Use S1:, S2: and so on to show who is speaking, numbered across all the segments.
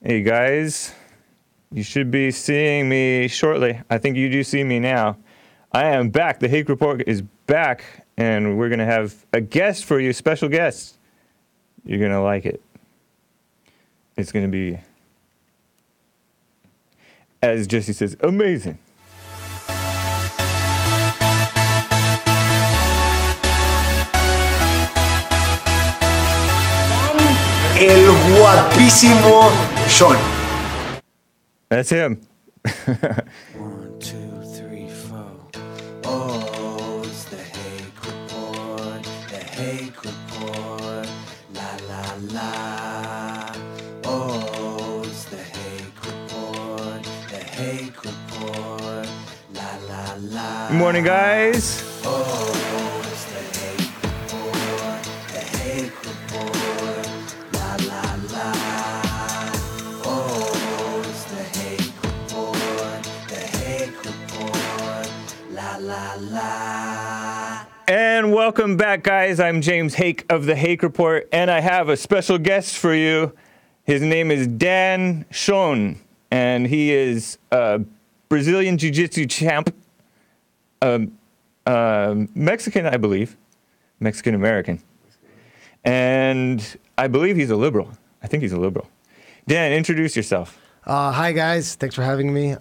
S1: Hey guys, you should be seeing me shortly. I think you do see me now. I am back. The Hake Report is back, and we're going to have a guest for you, special guest. You're going to like it. It's going to be, as Jesse says, amazing.
S2: El guapísimo Schon.
S1: That's him.
S3: 1, 2, 3, 4. Oh, it's the Hake Report. The Hake Report. La la la. Oh, it's the Hake Report. The Hake Report. La la la.
S1: Good morning, guys.
S3: Oh, it's the Hake Report. The Hake Report. La la la. Oh, it's the Hake Report. The Hake Report. La la la.
S1: And welcome back, guys. I'm James Hake of the Hake Report, and I have a special guest for you. His name is Dan Schon, and he is a Brazilian Jiu-Jitsu champ, Mexican, I believe, Mexican-American. And I believe he's a liberal. I think he's a liberal. Dan, introduce yourself.
S4: Hi, guys. Thanks for having me.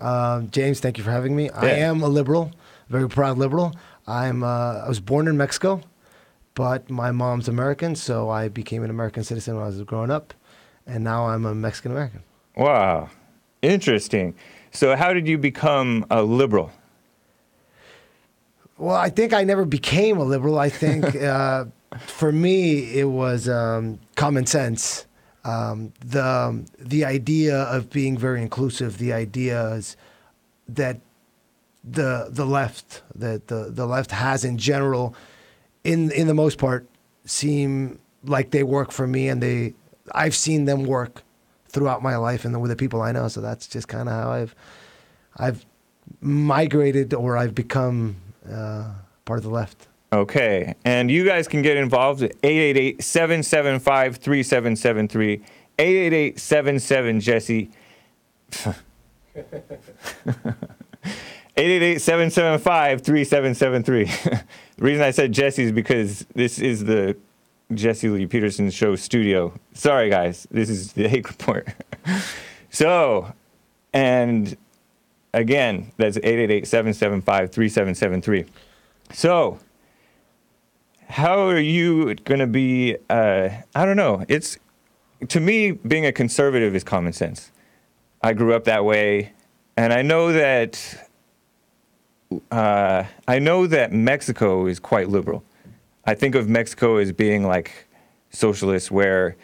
S4: James, thank you for having me. I am a liberal, very proud liberal. I was born in Mexico, but my mom's American, so I became an American citizen when I was growing up, and now I'm a Mexican American.
S1: Wow. Interesting. So how did you become a liberal?
S4: Well, I think I never became a liberal. I think for me, it was common sense. The idea of being very inclusive, the ideas that the left has in general, in the most part, seem like they work for me, and I've seen them work throughout my life and with the people I know. So that's just kind of how I've migrated, or I've become part of the left.
S1: Okay, and you guys can get involved at 888-775-3773, 888-77-JESSE, 888-775-3773. The reason I said Jesse is because this is the Jesse Lee Peterson Show studio. Sorry, guys, this is the Hake Report. So, and again, that's 888-775-3773. So, how are you going to be, I don't know, to me, being a conservative is common sense. I grew up that way, and I know that Mexico is quite liberal. I think of Mexico as being like socialist, where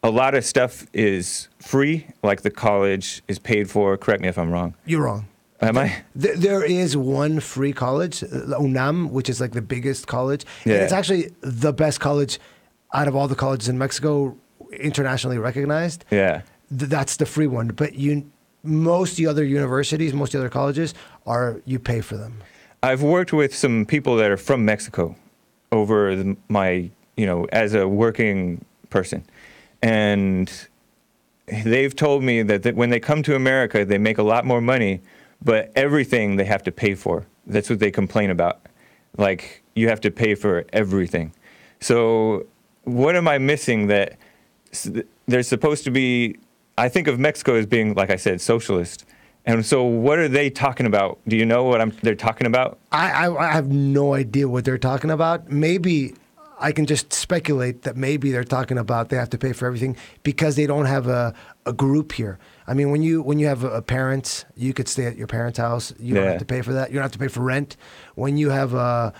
S1: a lot of stuff is free, like the college is paid for. Correct me if I'm wrong.
S4: You're wrong.
S1: Am I?
S4: There is one free college, UNAM, which is like the biggest college.
S1: Yeah.
S4: And it's actually the best college out of all the colleges in Mexico, internationally recognized.
S1: Yeah.
S4: That's the free one. But most of the other universities, most of the other colleges, you pay for them.
S1: I've worked with some people that are from Mexico over as a working person. And they've told me that when they come to America, they make a lot more money, but everything they have to pay for. That's what they complain about. Like, you have to pay for everything. So what am I missing that there's supposed to be, I think of Mexico as being, like I said, socialist. And so what are they talking about? Do you know what they're talking about?
S4: I have no idea what they're talking about. Maybe I can just speculate that maybe they're talking about they have to pay for everything because they don't have a group here. I mean, when you have a parents, you could stay at your parents' house. You don't have to pay for that. You don't have to pay for rent. When you have a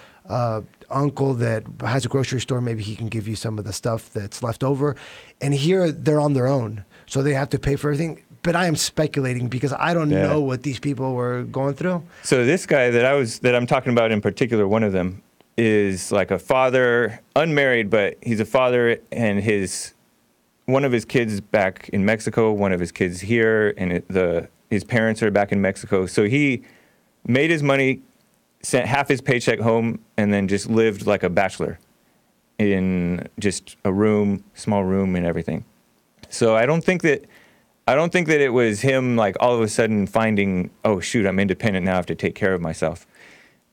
S4: uncle that has a grocery store, maybe he can give you some of the stuff that's left over. And here they're on their own, so they have to pay for everything. But I am speculating because I don't know what these people were going through.
S1: So this guy that I'm talking about in particular, one of them is like a father, unmarried, but he's a father, and one of his kids back in Mexico, one of his kids here, and his parents are back in Mexico. So he made his money, sent half his paycheck home, and then just lived like a bachelor in just a room, small room and everything. So I don't think that I don't think that it was him like all of a sudden finding, oh shoot, I'm independent now, I have to take care of myself.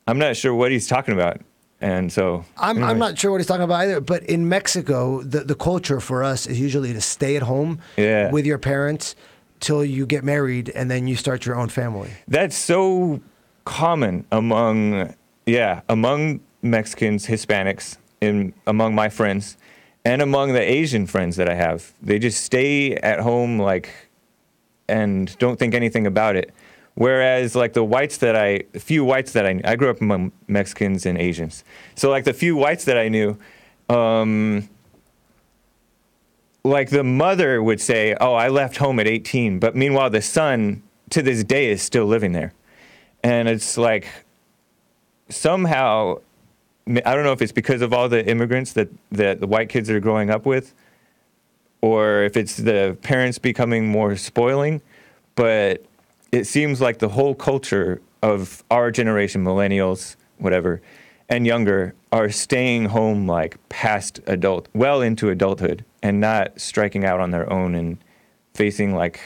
S1: I'm not sure what he's talking about. And so
S4: I'm not sure what he's talking about either, but in Mexico, the culture for us is usually to stay at home with your parents till you get married and then you start your own family.
S1: That's so common among Mexicans, Hispanics, among my friends, and among the Asian friends that I have. They just stay at home and don't think anything about it. Whereas like the few whites that I grew up among Mexicans and Asians. So like the few whites that I knew, like the mother would say, oh, I left home at 18. But meanwhile, the son to this day is still living there. And it's like somehow, I don't know if it's because of all the immigrants that the white kids are growing up with, or if it's the parents becoming more spoiling, but it seems like the whole culture of our generation, millennials, whatever, and younger, are staying home like well into adulthood, and not striking out on their own and facing like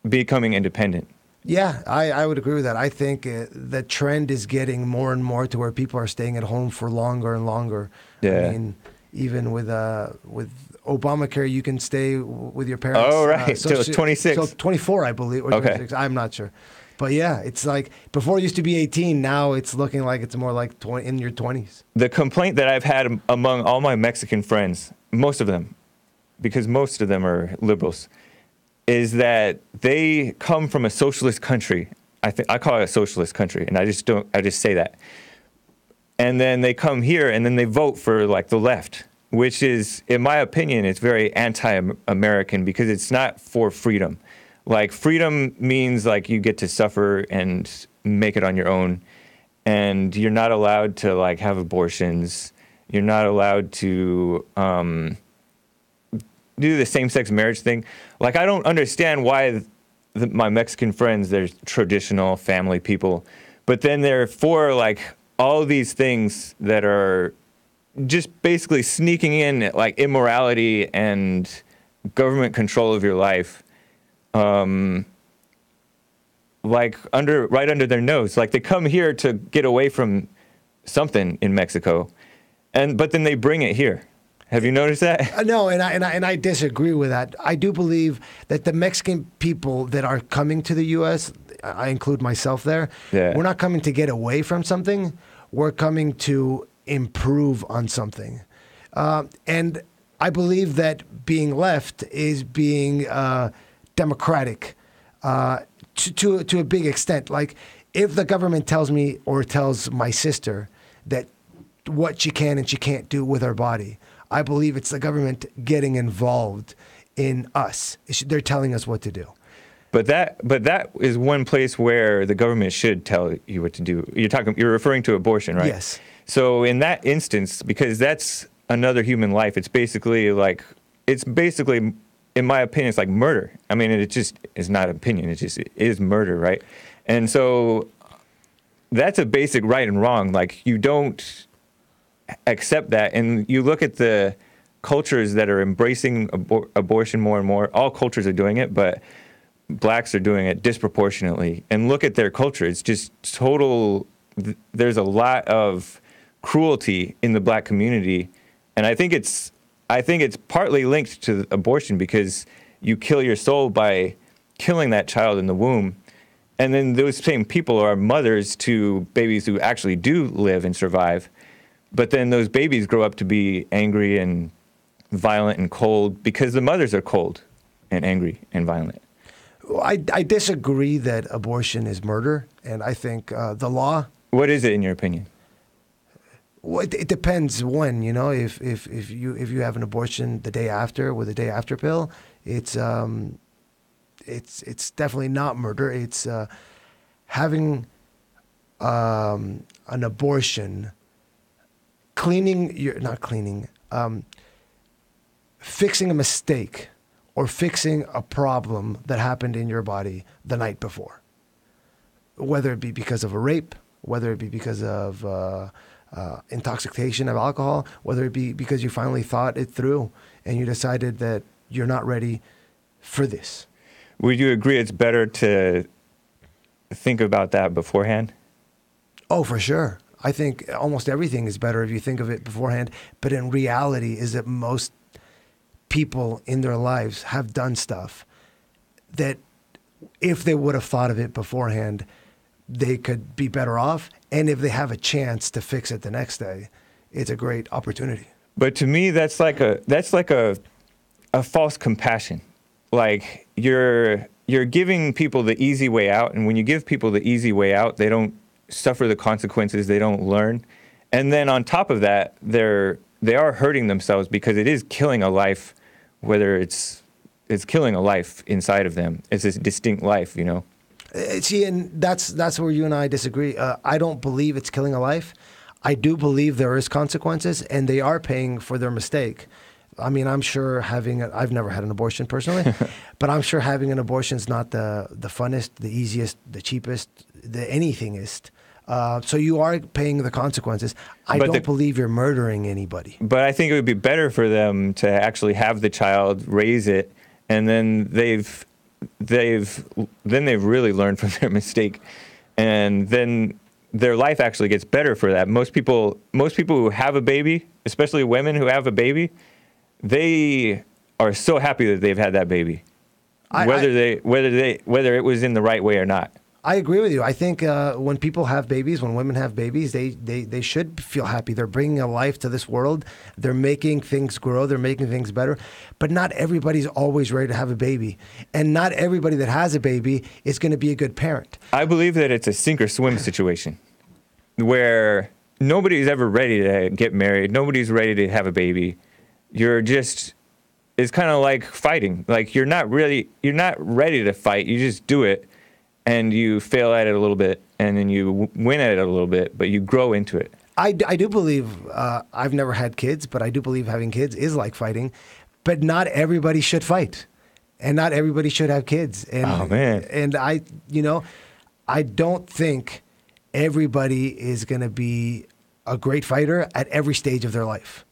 S1: becoming independent.
S4: Yeah, I would agree with that. I think the trend is getting more and more to where people are staying at home for longer and longer.
S1: Yeah.
S4: I mean, even with Obamacare, you can stay with your parents.
S1: Oh, right. Till 26.
S4: So 24, I believe. Or
S1: Okay.
S4: 26. I'm not sure. But yeah, it's like before it used to be 18. Now it's looking like it's more like in your 20s.
S1: The complaint that I've had among all my Mexican friends, most of them, because most of them are liberals, is that they come from a socialist country. I call it a socialist country, and I just say that. And then they come here and then they vote for like the left, which is, in my opinion, it's very anti-American because it's not for freedom. Like freedom means like you get to suffer and make it on your own, and you're not allowed to like have abortions. You're not allowed to do the same-sex marriage thing. Like, I don't understand why my Mexican friends, they're traditional family people, but then they're for, like, all these things that are just basically sneaking in, like, immorality and government control of your life, like, right under their nose. Like, they come here to get away from something in Mexico, but then they bring it here. Have you noticed that?
S4: No, and I disagree with that. I do believe that the Mexican people that are coming to the U.S., I include myself there, we're not coming to get away from something. We're coming to improve on something. And I believe that being left is being democratic to a big extent. Like, if the government tells me or tells my sister that what she can and she can't do with her body, I believe it's the government getting involved in us. They're telling us what to do.
S1: But that is one place where the government should tell you what to do. You're referring to abortion, right?
S4: Yes.
S1: So in that instance, because that's another human life, it's basically, in my opinion, it's like murder. I mean, it just is not opinion. It is murder, right? And so that's a basic right and wrong. Like, you don't accept that, and you look at the cultures that are embracing abortion more and more. All cultures are doing it, but blacks are doing it disproportionately. And look at their culture; it's just total. There's a lot of cruelty in the black community, and I think it's partly linked to abortion because you kill your soul by killing that child in the womb, and then those same people are mothers to babies who actually do live and survive. But then those babies grow up to be angry and violent and cold because the mothers are cold and angry and violent.
S4: I disagree that abortion is murder, and I think the law.
S1: What is it in your opinion?
S4: Well, it depends when, you know. If you have an abortion the day after with a day after pill, it's definitely not murder. It's having an abortion. Fixing a mistake or fixing a problem that happened in your body the night before, whether it be because of a rape, whether it be because of intoxication of alcohol, whether it be because you finally thought it through and you decided that you're not ready for this.
S1: Would you agree it's better to think about that beforehand?
S4: Oh, for sure. I think almost everything is better if you think of it beforehand. But in reality, is that most people in their lives have done stuff that if they would have thought of it beforehand, they could be better off. And if they have a chance to fix it the next day, it's a great opportunity.
S1: But to me, that's like a false compassion. Like you're giving people the easy way out, and when you give people the easy way out, they don't suffer the consequences. They don't learn, and then on top of that, they are hurting themselves because it is killing a life. Whether it's killing a life inside of them, it's a distinct life, you know.
S4: See, and that's where you and I disagree. I don't believe it's killing a life. I do believe there is consequences, and they are paying for their mistake. I mean, I'm sure I've never had an abortion personally, but I'm sure having an abortion is not the funnest, the easiest, the cheapest, the anythingest. So you are paying the consequences. I don't believe you're murdering anybody.
S1: But I think it would be better for them to actually have the child, raise it, and then they've really learned from their mistake, and then their life actually gets better for that. Most people who have a baby, especially women who have a baby, they are so happy that they've had that baby, whether it was in the right way or not.
S4: I agree with you. I think when people have babies, when women have babies, they should feel happy. They're bringing a life to this world. They're making things grow. They're making things better. But not everybody's always ready to have a baby. And not everybody that has a baby is going to be a good parent.
S1: I believe that it's a sink or swim situation where nobody's ever ready to get married. Nobody's ready to have a baby. It's kind of like fighting. Like you're not ready to fight. You just do it. And you fail at it a little bit, and then you win at it a little bit, but you grow into it.
S4: I do believe, I've never had kids, but I do believe having kids is like fighting. But not everybody should fight, and not everybody should have kids. And,
S1: oh, man.
S4: And I don't think everybody is going to be a great fighter at every stage of their life.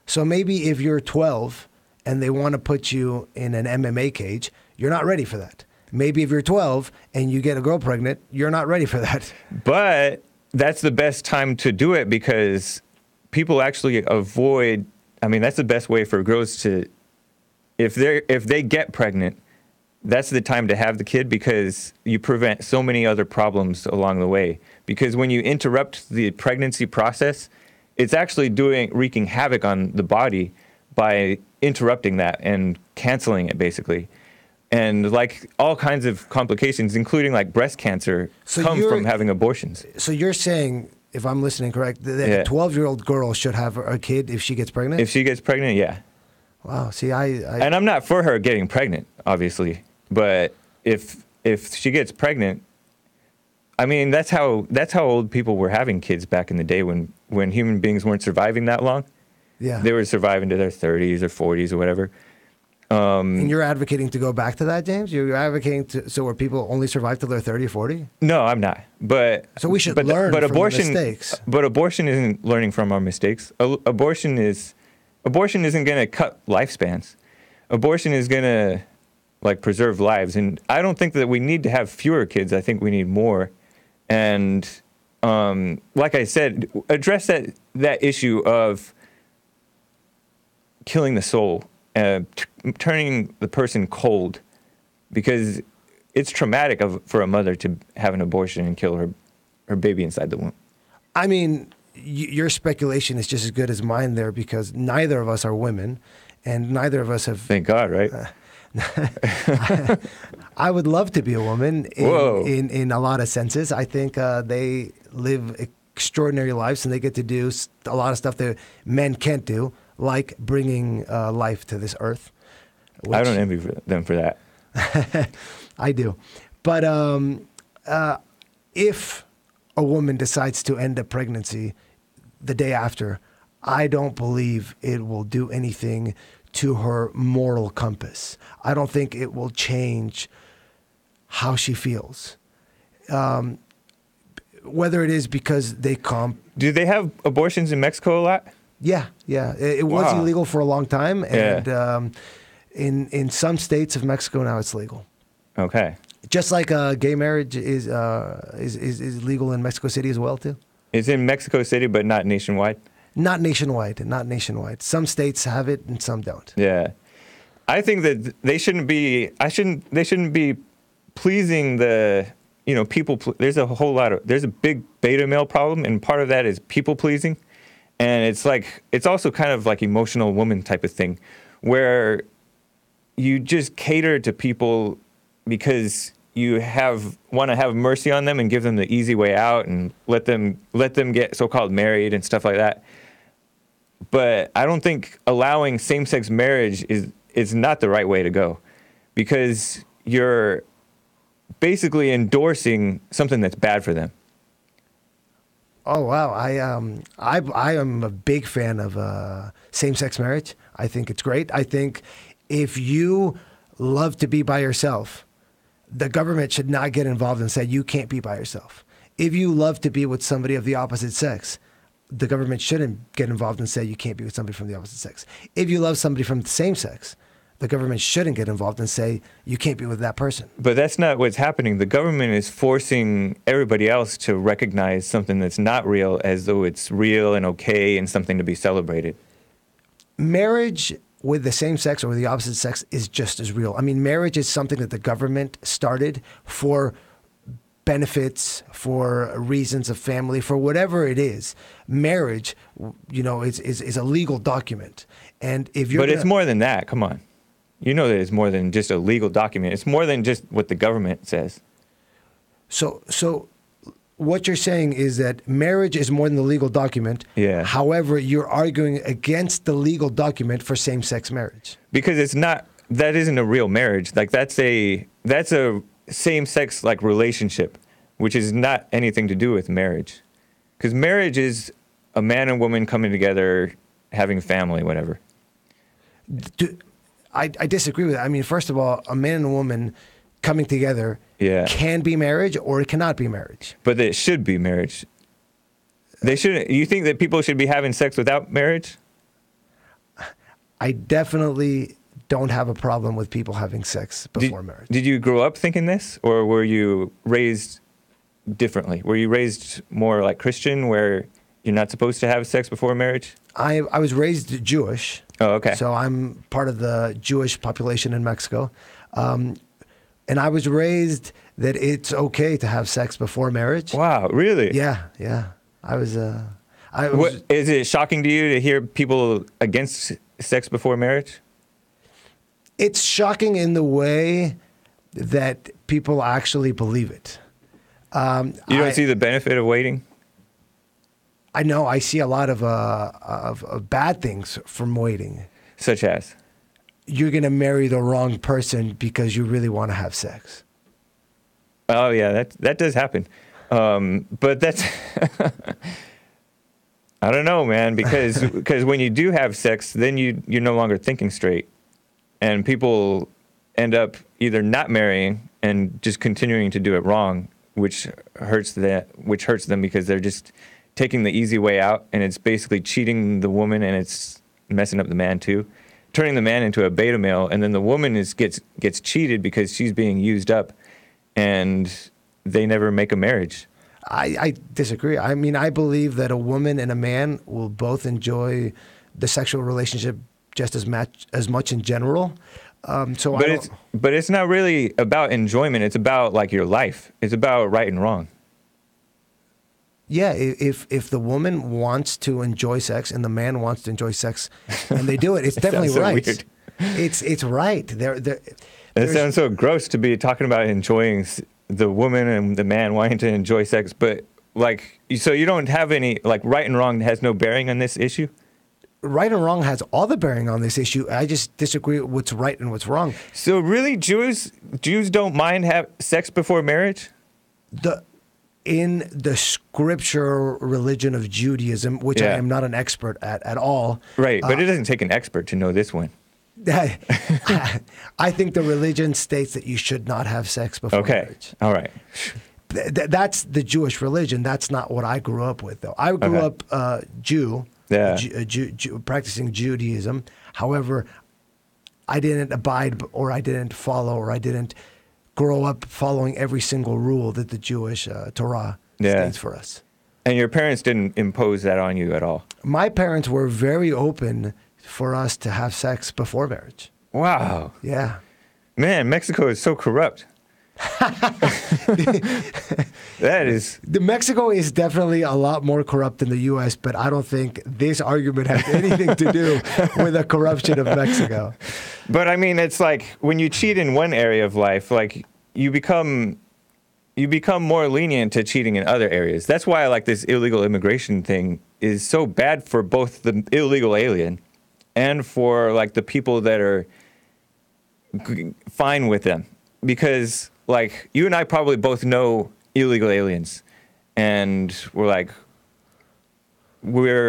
S4: So maybe if you're 12 and they want to put you in an MMA cage, you're not ready for that. Maybe if you're 12 and you get a girl pregnant, you're not ready for that.
S1: But that's the best time to do it because people actually avoid. I mean, that's the best way for girls to, if they get pregnant, that's the time to have the kid because you prevent so many other problems along the way. Because when you interrupt the pregnancy process, it's actually wreaking havoc on the body by interrupting that and canceling it basically. And like all kinds of complications, including like breast cancer, come from having abortions.
S4: So you're saying, if I'm listening correct, that a 12-year-old girl should have a kid if she gets pregnant?
S1: If she gets pregnant, yeah.
S4: Wow. See,
S1: and I'm not for her getting pregnant, obviously, but if she gets pregnant, I mean that's how old people were having kids back in the day when human beings weren't surviving that long.
S4: Yeah.
S1: They were surviving to their 30s or 40s or whatever.
S4: And you're advocating to go back to that, James? You're advocating so where people only survive till they're 30 or 40?
S1: No, I'm not. But
S4: so we should learn from the mistakes.
S1: But abortion isn't learning from our mistakes. Abortion isn't going to cut lifespans. Abortion is going to like preserve lives. And I don't think that we need to have fewer kids. I think we need more. And like I said, address that issue of killing the soul. Turning the person cold because it's traumatic for a mother to have an abortion and kill her baby inside the womb.
S4: I mean, your speculation is just as good as mine there because neither of us are women and neither of us have...
S1: Thank God, right?
S4: I would love to be a woman in a lot of senses. I think they live extraordinary lives and they get to do a lot of stuff that men can't do. Like bringing life to this earth.
S1: I don't envy them for that.
S4: I do. But if a woman decides to end a pregnancy the day after, I don't believe it will do anything to her moral compass. I don't think it will change how she feels. Whether it is because they
S1: Do they have abortions in Mexico a lot?
S4: Yeah. It was illegal for a long time, and in some states of Mexico now it's legal.
S1: Okay.
S4: Just like gay marriage is legal in Mexico City as well too.
S1: It's in Mexico City, but not nationwide.
S4: Not nationwide. Not nationwide. Some states have it and some don't.
S1: Yeah. I think that they shouldn't be. They shouldn't be pleasing the people. There's a big beta male problem, and part of that is people pleasing, and it's also kind of like emotional woman type of thing, where you just cater to people because you want to have mercy on them and give them the easy way out and let them get so-called married and stuff like that. But I don't think allowing same-sex marriage is not the right way to go, because you're basically endorsing something that's bad for them.
S4: Oh wow, I am a big fan of same-sex marriage. I think it's great. I think if you love to be by yourself, the government should not get involved and say you can't be by yourself. If you love to be with somebody of the opposite sex, the government shouldn't get involved and say you can't be with somebody from the opposite sex. If you love somebody from the same sex, the government shouldn't get involved and say you can't be with that person.
S1: But that's not what's happening. The government is forcing everybody else to recognize something that's not real as though it's real and okay and something to be celebrated.
S4: Marriage with the same sex or with the opposite sex is just as real. I mean, marriage is something that the government started for benefits, for reasons of family, for whatever it is. Marriage, is a legal document. And if you're
S1: it's more than that. Come on. You know that it's more than just a legal document. It's more than just what the government says.
S4: So what you're saying is that marriage is more than the legal document.
S1: Yeah.
S4: However, you're arguing against the legal document for same-sex marriage.
S1: Because that isn't a real marriage. Like that's a same-sex like relationship, which is not anything to do with marriage. Because marriage is a man and woman coming together, having family, whatever.
S4: I disagree with that. I mean, first of all, a man and a woman coming together can be marriage or it cannot be marriage.
S1: But it should be marriage. They shouldn't. You think that people should be having sex without marriage?
S4: I definitely don't have a problem with people having sex before marriage.
S1: Did you grow up thinking this, or were you raised differently? Were you raised more like Christian, where you're not supposed to have sex before marriage?
S4: I was raised Jewish.
S1: Oh, okay.
S4: So I'm part of the Jewish population in Mexico. And I was raised that it's okay to have sex before marriage.
S1: Wow, really?
S4: Yeah. I was.
S1: Is it shocking to you to hear people against sex before marriage?
S4: It's shocking in the way that people actually believe it.
S1: You don't see the benefit of waiting?
S4: I know. I see a lot of bad things from waiting.
S1: Such as?
S4: You're going to marry the wrong person because you really want to have sex.
S1: Oh, yeah, that does happen. But that's... I don't know, man, because when you do have sex, then you're no longer thinking straight. And people end up either not marrying and just continuing to do it wrong, which hurts them because they're just taking the easy way out, and it's basically cheating the woman, and it's messing up the man too, turning the man into a beta male, and then the woman gets cheated because she's being used up, and they never make a marriage.
S4: I disagree. I mean, I believe that a woman and a man will both enjoy the sexual relationship just as much in general.
S1: But it's not really about enjoyment. It's about like your life. It's about right and wrong.
S4: Yeah, if the woman wants to enjoy sex and the man wants to enjoy sex, and they do it, it's definitely
S1: so
S4: right.
S1: Weird.
S4: It's right.
S1: It sounds so gross to be talking about enjoying the woman and the man wanting to enjoy sex, but like, so you don't have any, like, right and wrong has no bearing on this issue?
S4: Right and wrong has all the bearing on this issue. I just disagree with what's right and what's wrong.
S1: So really, Jews don't mind have sex before marriage?
S4: In the scripture religion of Judaism, which I am not an expert at all.
S1: Right, but it doesn't take an expert to know this one.
S4: I think the religion states that you should not have sex before marriage.
S1: All right.
S4: That's the Jewish religion. That's not what I grew up with, though. I grew up Jew, practicing Judaism. However, I didn't abide or I didn't follow or I didn't grow up following every single rule that the Jewish Torah states for us.
S1: And your parents didn't impose that on you at all?
S4: My parents were very open for us to have sex before marriage.
S1: Wow.
S4: Yeah.
S1: Man, Mexico is so corrupt. That is...
S4: Mexico is definitely a lot more corrupt than the U.S., but I don't think this argument has anything to do with the corruption of Mexico.
S1: But I mean, it's like when you cheat in one area of life, like you become more lenient to cheating in other areas. That's why I like this illegal immigration thing is so bad for both the illegal alien and for like the people that are fine with them. Because like you and I probably both know illegal aliens and we're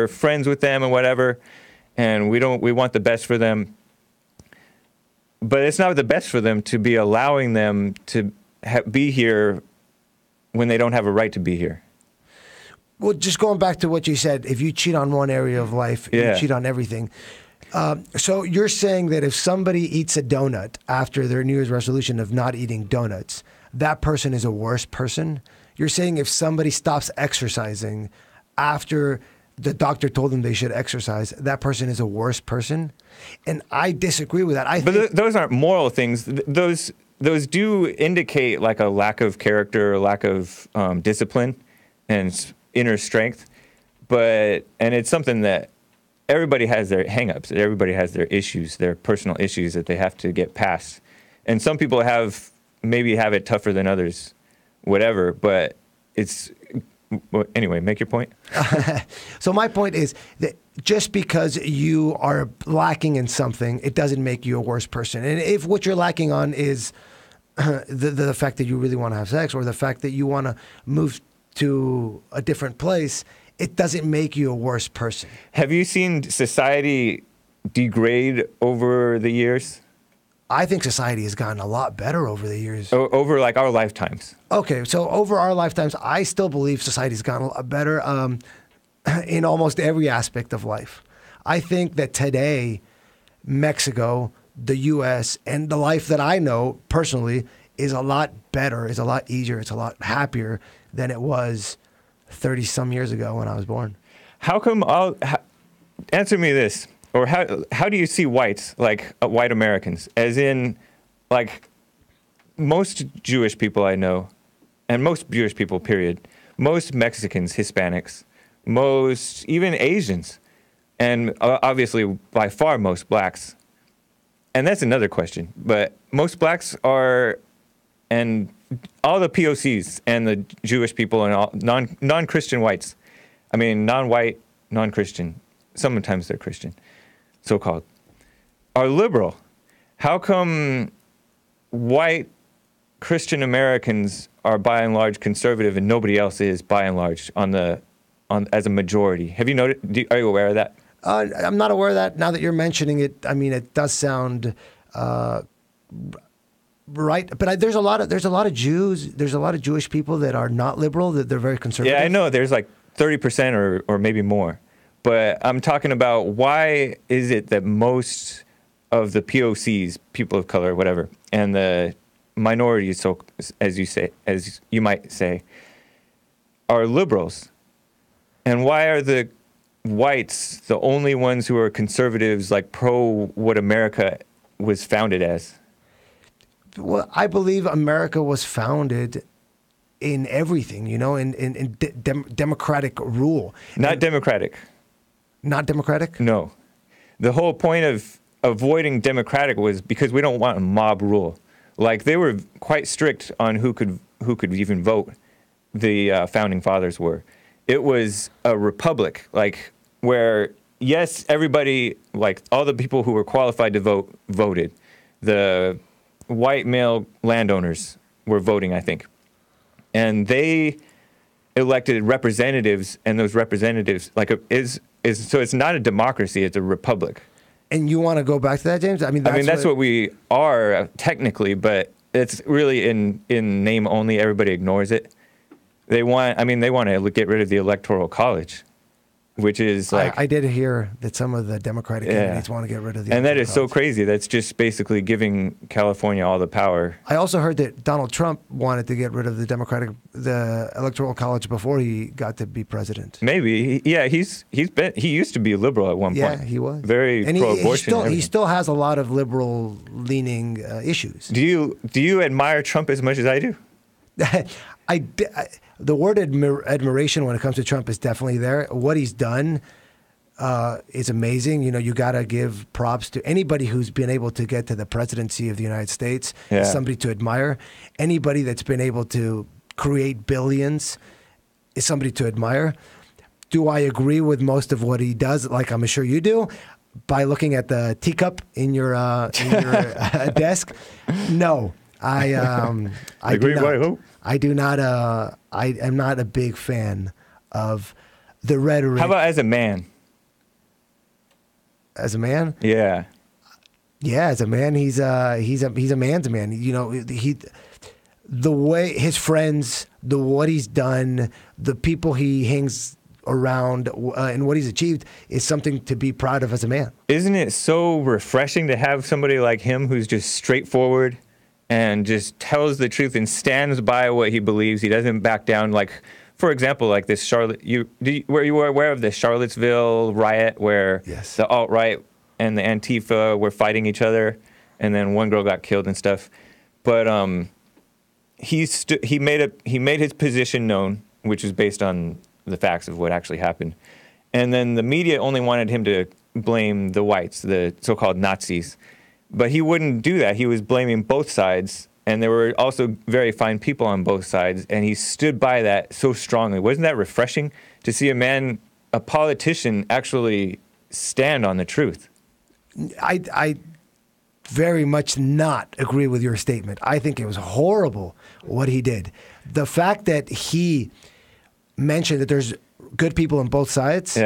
S1: friends with them and whatever, and we want the best for them. But it's not the best for them to be allowing them to be here when they don't have a right to be here.
S4: Well, just going back to what you said, if you cheat on one area of life, you cheat on everything. So you're saying that if somebody eats a donut after their New Year's resolution of not eating donuts, that person is a worse person? You're saying if somebody stops exercising after the doctor told them they should exercise, that person is a worse person? And I disagree with that.
S1: But those aren't moral things. Those do indicate like a lack of character, a lack of discipline and inner strength. And it's something that everybody has their hang-ups. Everybody has their issues, their personal issues that they have to get past. And some people maybe have it tougher than others, whatever. But anyway, make your point.
S4: So my point is that just because you are lacking in something, it doesn't make you a worse person. And if what you're lacking on is the fact that you really want to have sex or the fact that you want to move to a different place, it doesn't make you a worse person.
S1: Have you seen society degrade over the years?
S4: I think society has gotten a lot better over the years.
S1: Over like our lifetimes.
S4: Okay, so over our lifetimes, I still believe society's gotten a lot better in almost every aspect of life. I think that today, Mexico, the U.S., and the life that I know personally is a lot better, is a lot easier, it's a lot happier than it was 30-some years ago when I was born.
S1: How come answer me this, or how do you see whites, like white Americans, as in, like, most Jewish people I know, and most Jewish people, period, most Mexicans, Hispanics, most, even Asians, and obviously by far most blacks, and that's another question, but most blacks are, and all the POCs and the Jewish people and all non-Christian whites, I mean non-white, non-Christian, sometimes they're Christian, so-called, are liberal. How come white Christian Americans are by and large conservative and nobody else is by and large as a majority? Have you noticed? Are you aware of that?
S4: I'm not aware of that. Now that you're mentioning it, I mean, it does sound right. But there's a lot of Jews. There's a lot of Jewish people that are not liberal. That they're very conservative.
S1: Yeah, I know. There's like 30% or maybe more. But I'm talking about why is it that most of the POCs, people of color, whatever, and the minorities, so as you might say, are liberals, and why are the whites the only ones who are conservatives, like pro what America was founded as?
S4: Well, I believe America was founded in everything, in democratic rule.
S1: Not democratic.
S4: Not democratic?
S1: No. The whole point of avoiding democratic was because we don't want mob rule. Like, they were quite strict on who could even vote. The founding fathers were. It was a republic, like, where, yes, everybody, like, all the people who were qualified to vote, voted. The white male landowners were voting, I think. And they elected representatives, and those representatives, like, so it's not a democracy, it's a republic.
S4: And you want to go back to that, James? I mean,
S1: that's what we are technically, but it's really in name only. Everybody ignores it. They want to get rid of the Electoral College. which is like,
S4: I did hear that some of the Democratic candidates want to get rid of the
S1: and that is so
S4: Electoral College.
S1: crazy. That's just basically giving California all the power.
S4: I also heard that Donald Trump wanted to get rid of the Electoral College before he got to be president.
S1: Maybe, yeah. He used to be a liberal at one point.
S4: Yeah, he was
S1: very
S4: and
S1: pro-abortion.
S4: he still has a lot of liberal-leaning issues.
S1: Do you admire Trump as much as I do?
S4: The word admiration when it comes to Trump is definitely there. What he's done is amazing. You know, you got to give props to anybody who's been able to get to the presidency of the United States.
S1: Yeah.
S4: Is somebody to admire. Anybody that's been able to create billions is somebody to admire. Do I agree with most of what he does? Like I'm sure you do. By looking at the teacup in your desk, no. I
S1: Agree
S4: do
S1: by
S4: not.
S1: who?
S4: I do not. I am not a big fan of the rhetoric.
S1: How about as a man?
S4: As a man?
S1: Yeah.
S4: Yeah, as a man, he's a man's man. You know, the way his friends, what he's done, the people he hangs around, and what he's achieved is something to be proud of as a man.
S1: Isn't it so refreshing to have somebody like him who's just straightforward and just tells the truth and stands by what he believes? He doesn't back down. Like, for example, like this were you aware of the Charlottesville riot where
S4: Yes.
S1: the alt-right and the Antifa were fighting each other, and then one girl got killed and stuff? But he made his position known, which is based on the facts of what actually happened. And then the media only wanted him to blame the whites, the so-called Nazis. But he wouldn't do that. He was blaming both sides, and there were also very fine people on both sides, and he stood by that so strongly. Wasn't that refreshing to see a politician actually stand on the truth?
S4: I very much not agree with your statement. I think it was horrible what he did. The fact that he mentioned that there's good people on both sides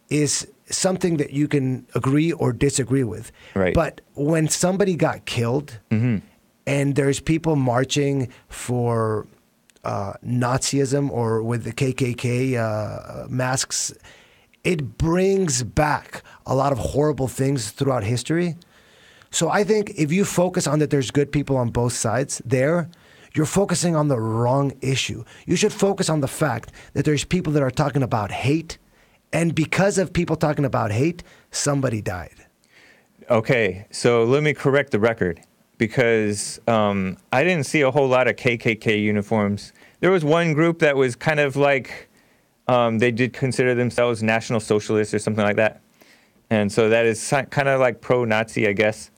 S4: is something that you can agree or disagree with.
S1: Right.
S4: But when somebody got killed and there's people marching for Nazism or with the KKK masks, it brings back a lot of horrible things throughout history. So I think if you focus on that there's good people on both sides there, you're focusing on the wrong issue. You should focus on the fact that there's people that are talking about hate, and because of people talking about hate, somebody died.
S1: Okay, so let me correct the record, because I didn't see a whole lot of KKK uniforms. There was one group that was kind of like, they did consider themselves National Socialists or something like that. And so that is kind of like pro-Nazi, I guess.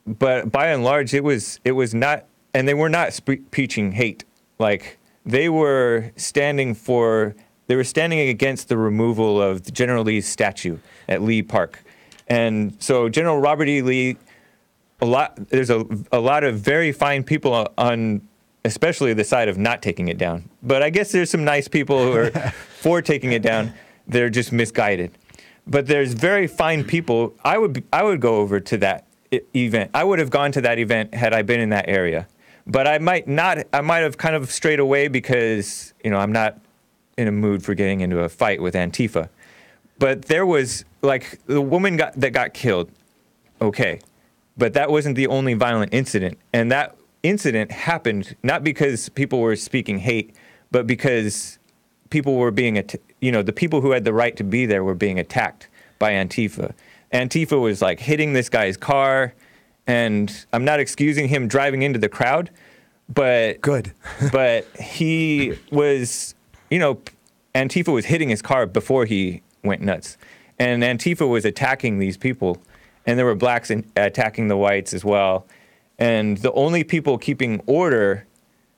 S1: But by and large, it was not, and they were not preaching hate. Like, they were standing against the removal of General Lee's statue at Lee Park. And so General Robert E. Lee, there's a lot of very fine people on especially the side of not taking it down. But I guess there's some nice people who are for taking it down. They're just misguided. But there's very fine people. I would go over to that event. I would have gone to that event had I been in that area. But I might not. I might have kind of strayed away because, I'm not in a mood for getting into a fight with Antifa. But there was, like, the woman that got killed. Okay. But that wasn't the only violent incident. And that incident happened not because people were speaking hate, but because people were being, the people who had the right to be there were being attacked by Antifa. Antifa was like hitting this guy's car, and I'm not excusing him driving into the crowd, but
S4: good.
S1: But he was, Antifa was hitting his car before he went nuts, and Antifa was attacking these people, and there were blacks attacking the whites as well, and the only people keeping order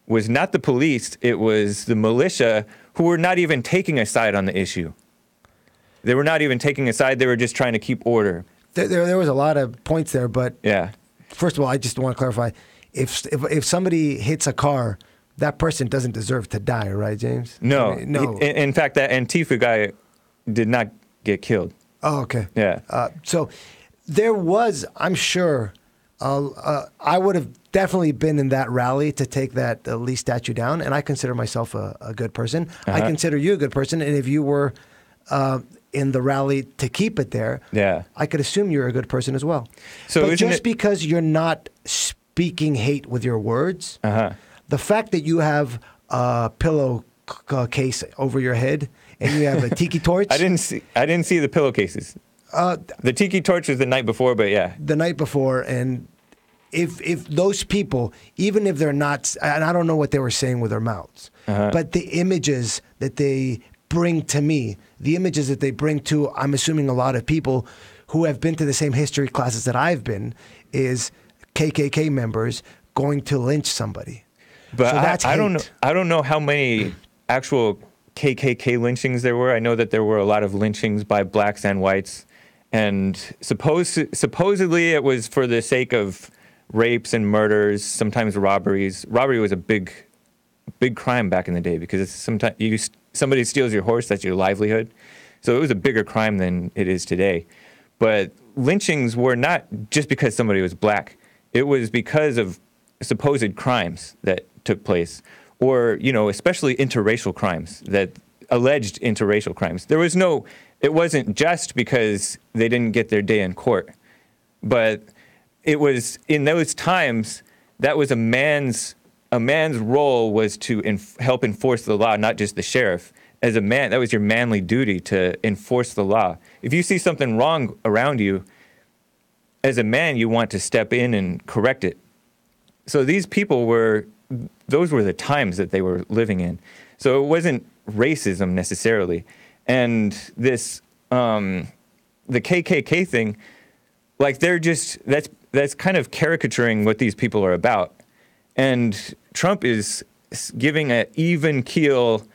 S1: was not the police, it was the militia, who were not even taking a side on the issue. They were not even taking a side. They were just trying to keep order.
S4: There was a lot of points there, but
S1: yeah.
S4: First of all, I just want to clarify: if somebody hits a car, that person doesn't deserve to die, right, James?
S1: No,
S4: no.
S1: In fact, that Antifa guy did not get killed.
S4: Oh, okay.
S1: Yeah.
S4: So there was, I'm sure, I would have definitely been in that rally to take that Lee statue down, and I consider myself a good person. I consider you a good person, and if you were in the rally to keep it there, I could assume you're a good person as well.
S1: So
S4: but just because you're not speaking hate with your words, the fact that you have a pillow case over your head and you have a tiki torch.
S1: I didn't see the pillowcases. The tiki torch was the night before, but yeah.
S4: The night before, and if those people, even if they're not, and I don't know what they were saying with their mouths, but the images that they bring to me, the images that they bring to, I'm assuming a lot of people who have been to the same history classes that I've been, is KKK members going to lynch somebody.
S1: But
S4: so that's
S1: I don't
S4: hate.
S1: know. I don't know how many actual KKK lynchings there were. I know that there were a lot of lynchings by blacks and whites. And supposedly it was for the sake of rapes and murders, sometimes robberies. Robbery was a big crime back in the day because it's sometimes somebody steals your horse, that's your livelihood. So it was a bigger crime than it is today. But lynchings were not just because somebody was black. It was because of supposed crimes that took place, or, especially interracial crimes, alleged interracial crimes. It wasn't just because they didn't get their day in court, but it was in those times that was a man's role was to help enforce the law, not just the sheriff. As a man, that was your manly duty to enforce the law. If you see something wrong around you, as a man, you want to step in and correct it. So these people those were the times that they were living in. So it wasn't racism necessarily. And this, the KKK thing, like that's kind of caricaturing what these people are about. And Trump is giving an even keel.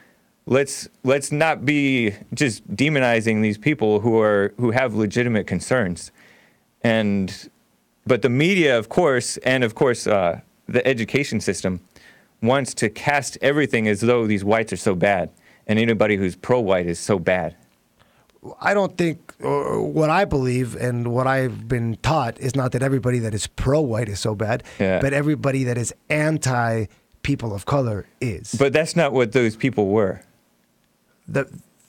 S1: Let's not be just demonizing these people who have legitimate concerns. But the media, of course, the education system wants to cast everything as though these whites are so bad, and anybody who's pro-white is so bad.
S4: I don't think, or what I believe and what I've been taught is not that everybody that is pro-white is so bad, but everybody that is anti-people of color is.
S1: But that's not what those people were.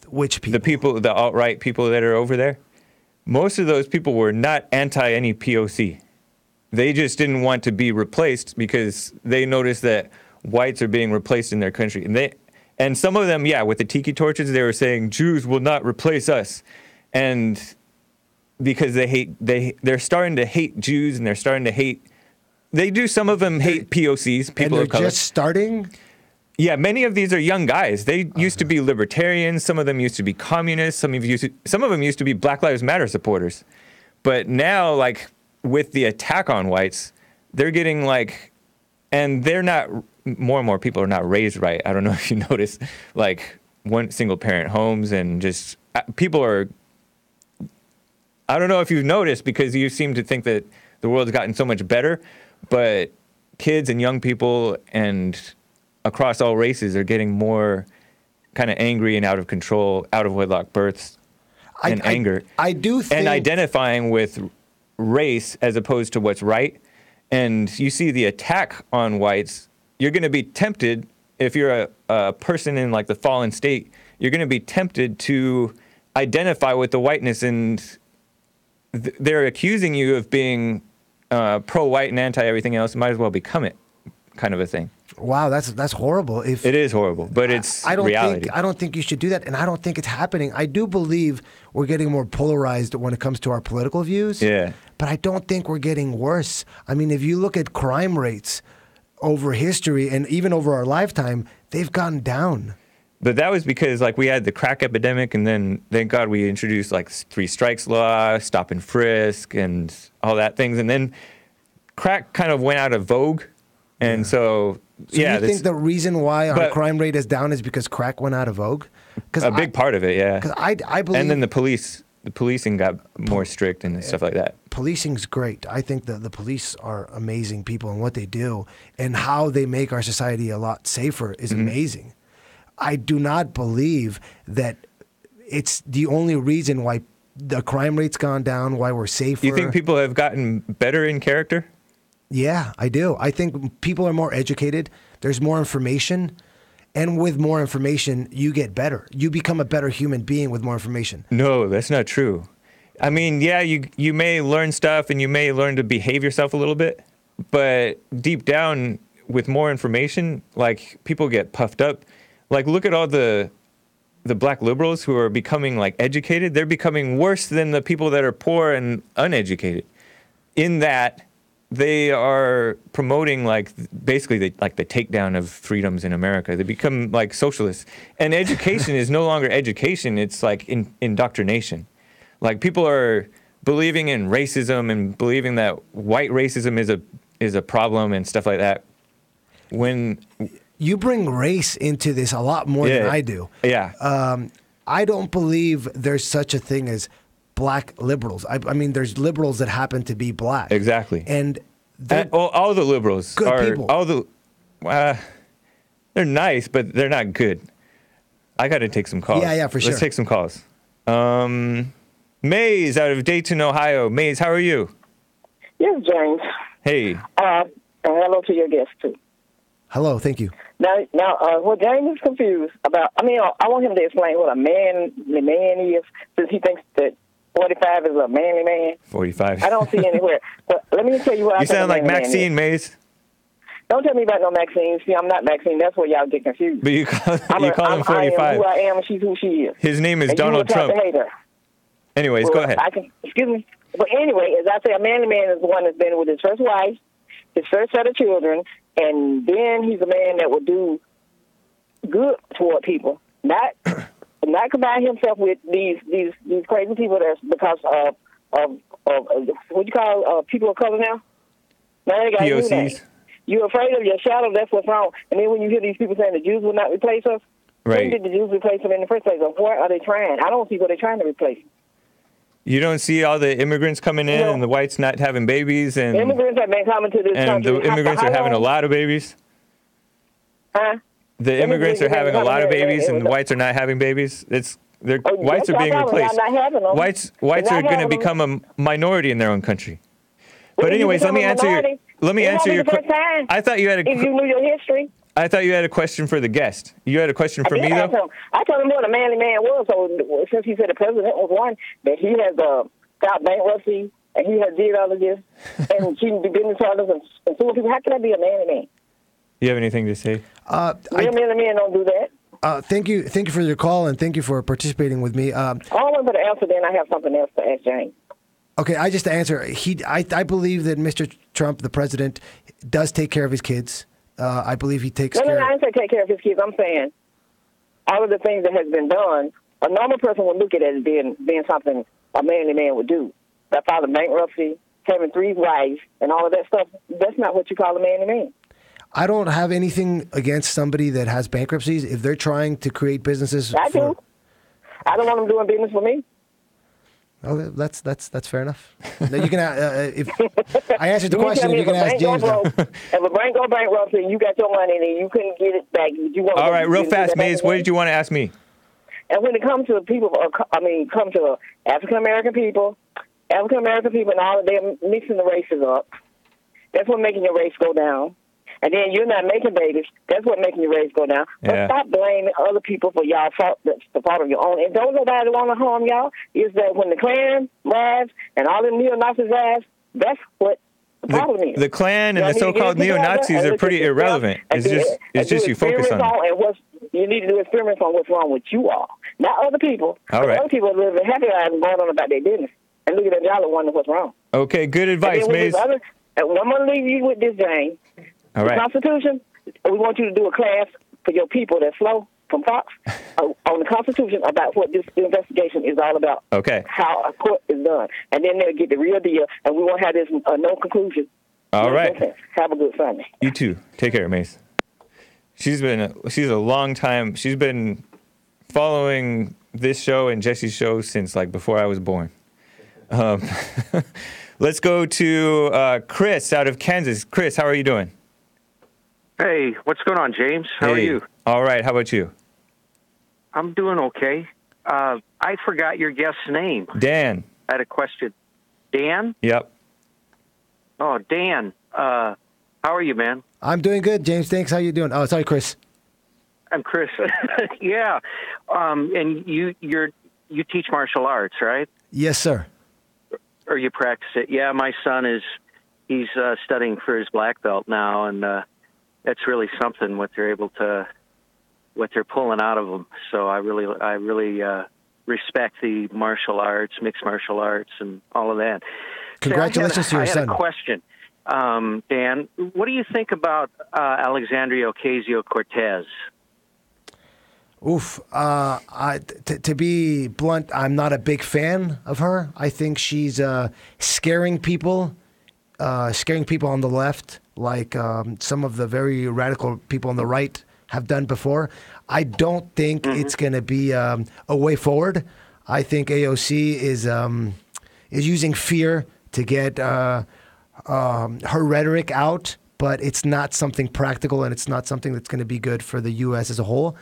S4: Which people?
S1: The alt-right people that are over there. Most of those people were not anti any POC. They just didn't want to be replaced because they noticed that whites are being replaced in their country. And some of them, with the tiki torches, they were saying Jews will not replace us. And because they're starting to hate Jews, and they're starting to hate, some of them hate POCs, people of color.
S4: And they're just starting?
S1: Yeah, many of these are young guys. They used to be libertarians. Some of them used to be communists. Some of them used to be Black Lives Matter supporters. But now, like, with the attack on whites, they're getting and they're not, more and more people are not raised right. I don't know if you notice, one single parent homes, and just people are, I don't know if you've noticed, because you seem to think that the world's gotten so much better, but kids and young people and across all races are getting more kind of angry and out of control, out of wedlock births, and anger. I do think, and identifying with race as opposed to what's right. And you see the attack on whites, you're going to be tempted, if you're a person in the fallen state, you're going to be tempted to identify with the whiteness, and they're accusing you of being pro-white and anti-everything else. Might as well become it, kind of a thing.
S4: Wow, that's horrible. It
S1: is horrible, but it's reality.
S4: I don't think you should do that, and I don't think it's happening. I do believe we're getting more polarized when it comes to our political views.
S1: Yeah.
S4: But I don't think we're getting worse. I mean, if you look at crime rates over history and even over our lifetime, they've gone down.
S1: But that was because we had the crack epidemic, and then thank God we introduced 3 strikes law, Stop-and-Frisk, and all that things, and then crack kind of went out of vogue, and so.
S4: So you think the reason why our crime rate is down is because crack went out of vogue?
S1: A big part of it, yeah.
S4: Because I believe,
S1: and then the policing got more strict and stuff like that.
S4: Policing's great. I think the police are amazing people, and what they do and how they make our society a lot safer is amazing. I do not believe that it's the only reason why the crime rate's gone down, why we're safer.
S1: Do you think people have gotten better in character?
S4: Yeah, I do. I think people are more educated. There's more information. And with more information, you get better. You become a better human being with more information.
S1: No, that's not true. I mean, yeah, you may learn stuff and you may learn to behave yourself a little bit, but deep down with more information, like people get puffed up. Like look at all the black liberals who are becoming like educated. They're becoming worse than the people that are poor and uneducated. In that they are promoting like basically the takedown of freedoms in America. They become like socialists. And education is no longer education. It's like indoctrination. Like people are believing in racism and believing that white racism is a problem and stuff like that. When
S4: you bring race into this a lot more than I do.
S1: Yeah.
S4: I don't believe there's such a thing as black liberals. I mean, there's liberals that happen to be black.
S1: Exactly.
S4: And
S1: all the liberals
S4: good
S1: are
S4: people.
S1: They're nice, but they're not good. I got to take some calls.
S4: Yeah, for sure.
S1: Let's take some calls. Maze out of Dayton, Ohio. Maze, how are you?
S5: Yes, James.
S1: Hey.
S5: And hello to your guest, too.
S4: Hello, thank you.
S5: Now, what James is confused about, I want him to explain what a manly man is, since he thinks that 45 is a manly man.
S1: 45.
S5: I don't see anywhere. But let me tell you what I think.
S1: You sound like Maxine, Maze.
S5: Don't tell me about no Maxine. See, I'm not Maxine. That's where y'all get confused.
S1: But you call him 45.
S5: I am who I am, and she's who she is.
S1: His name is
S5: and
S1: Donald Trump.
S5: You hate her.
S1: Anyways, go ahead.
S5: Excuse me. But anyway, as I say, a manly man is the one that's been with his first wife, his first set of children, and then he's a man that will do good toward people. Not combine himself with these crazy people that's because of what you call people of color now? Now they got
S1: POCs.
S5: You're afraid of your shadow, that's what's wrong. And then when you hear these people saying the Jews will not replace us,
S1: right.
S5: When did the Jews replace them in the first place? Or what are they trying? I don't see what they're trying to replace.
S1: You don't see all the immigrants coming in and the whites not having babies, and
S5: immigrants have been coming to this country.
S1: And the immigrants are having a lot of babies.
S5: Huh?
S1: The immigrants are having a lot of babies, and the whites are not having babies. Whites are being replaced. Whites are going to become a minority in their own country. But anyways, let me answer your question. I thought you had
S5: if you knew your history.
S1: I thought you had a question for the guest. You had a question for me, though?
S5: I told him what a manly man was. So since he said the president was one, that he has stopped bankruptcy, and he has did all of this, and she be business partners and suing people. How can I be a manly man?
S1: You have anything to say?
S5: Manly men don't do that.
S4: Thank you for your call, and thank you for participating with me.
S5: I want to answer, then I have something else to ask James.
S4: Okay, I just answer. I believe that Mr. Trump, the president, does take care of his kids. I believe he takes care.
S5: No, I didn't say take care of his kids. I'm saying all of the things that has been done, a normal person would look at it as being something a manly man would do. That filing bankruptcy, having 3 wives, and all of that stuff. That's not what you call a manly man.
S4: I don't have anything against somebody that has bankruptcies if they're trying to create businesses.
S5: I do. I don't want them doing business for me.
S4: Okay, that's fair enough. Now you can if I answered the question, you can ask James.
S5: If a bank go bankrupt and you got your money and you couldn't get it back,
S1: all right, real fast, Maze. What did you want to ask me?
S5: And when it comes to people, come to African American people, and all of them mixing the races up. That's what making your race go down. And then you're not making babies. That's what making your race go down. But stop blaming other people for y'all fault. That's the fault of your own. And don't nobody want to harm y'all. Is that when the Klan rise and all them neo-Nazis rise, that's what the problem is.
S1: The Klan and the so-called neo-Nazis are pretty irrelevant. It's just you focus on
S5: it. You need to do experiments on what's wrong with you all, not other people.
S1: All right.
S5: Other people are living happy lives and going on about their business. And look at them, y'all and wonder what's wrong.
S1: Okay, good advice, Maze.
S5: I'm going to leave you with this, Jane.
S1: All right.
S5: The Constitution, we want you to do a class for your people that's slow from Fox on the Constitution about what this investigation is all about.
S1: Okay.
S5: How a court is done. And then they'll get the real deal, and we won't have this no conclusion.
S1: All right.
S5: Have a good Sunday.
S1: You too. Take care, Mace. She's a long time. She's been following this show and Jesse's show since like before I was born. Let's go to Chris out of Kansas. Chris, how are you doing?
S6: Hey, what's going on, James? How are you?
S1: All right. How about you?
S6: I'm doing okay. I forgot your guest's name.
S1: Dan.
S6: I had a question. Dan?
S1: Yep.
S6: Oh, Dan. How are you, man?
S4: I'm doing good, James. Thanks. How you doing? Oh, sorry, Chris.
S6: I'm Chris. Yeah. And you teach martial arts, right?
S4: Yes, sir.
S6: Or you practice it? Yeah, my son he's studying for his black belt now, and that's really something what they're pulling out of them. So I really respect the martial arts, mixed martial arts, and all of that.
S4: Congratulations to your son.
S6: I had a question, Dan. What do you think about Alexandria Ocasio-Cortez?
S4: Oof. To be blunt, I'm not a big fan of her. I think she's scaring people on the left, like some of the very radical people on the right have done before. I don't think it's going to be a way forward. I think AOC is using fear to get her rhetoric out, but it's not something practical, and it's not something that's going to be good for the U.S. as a whole.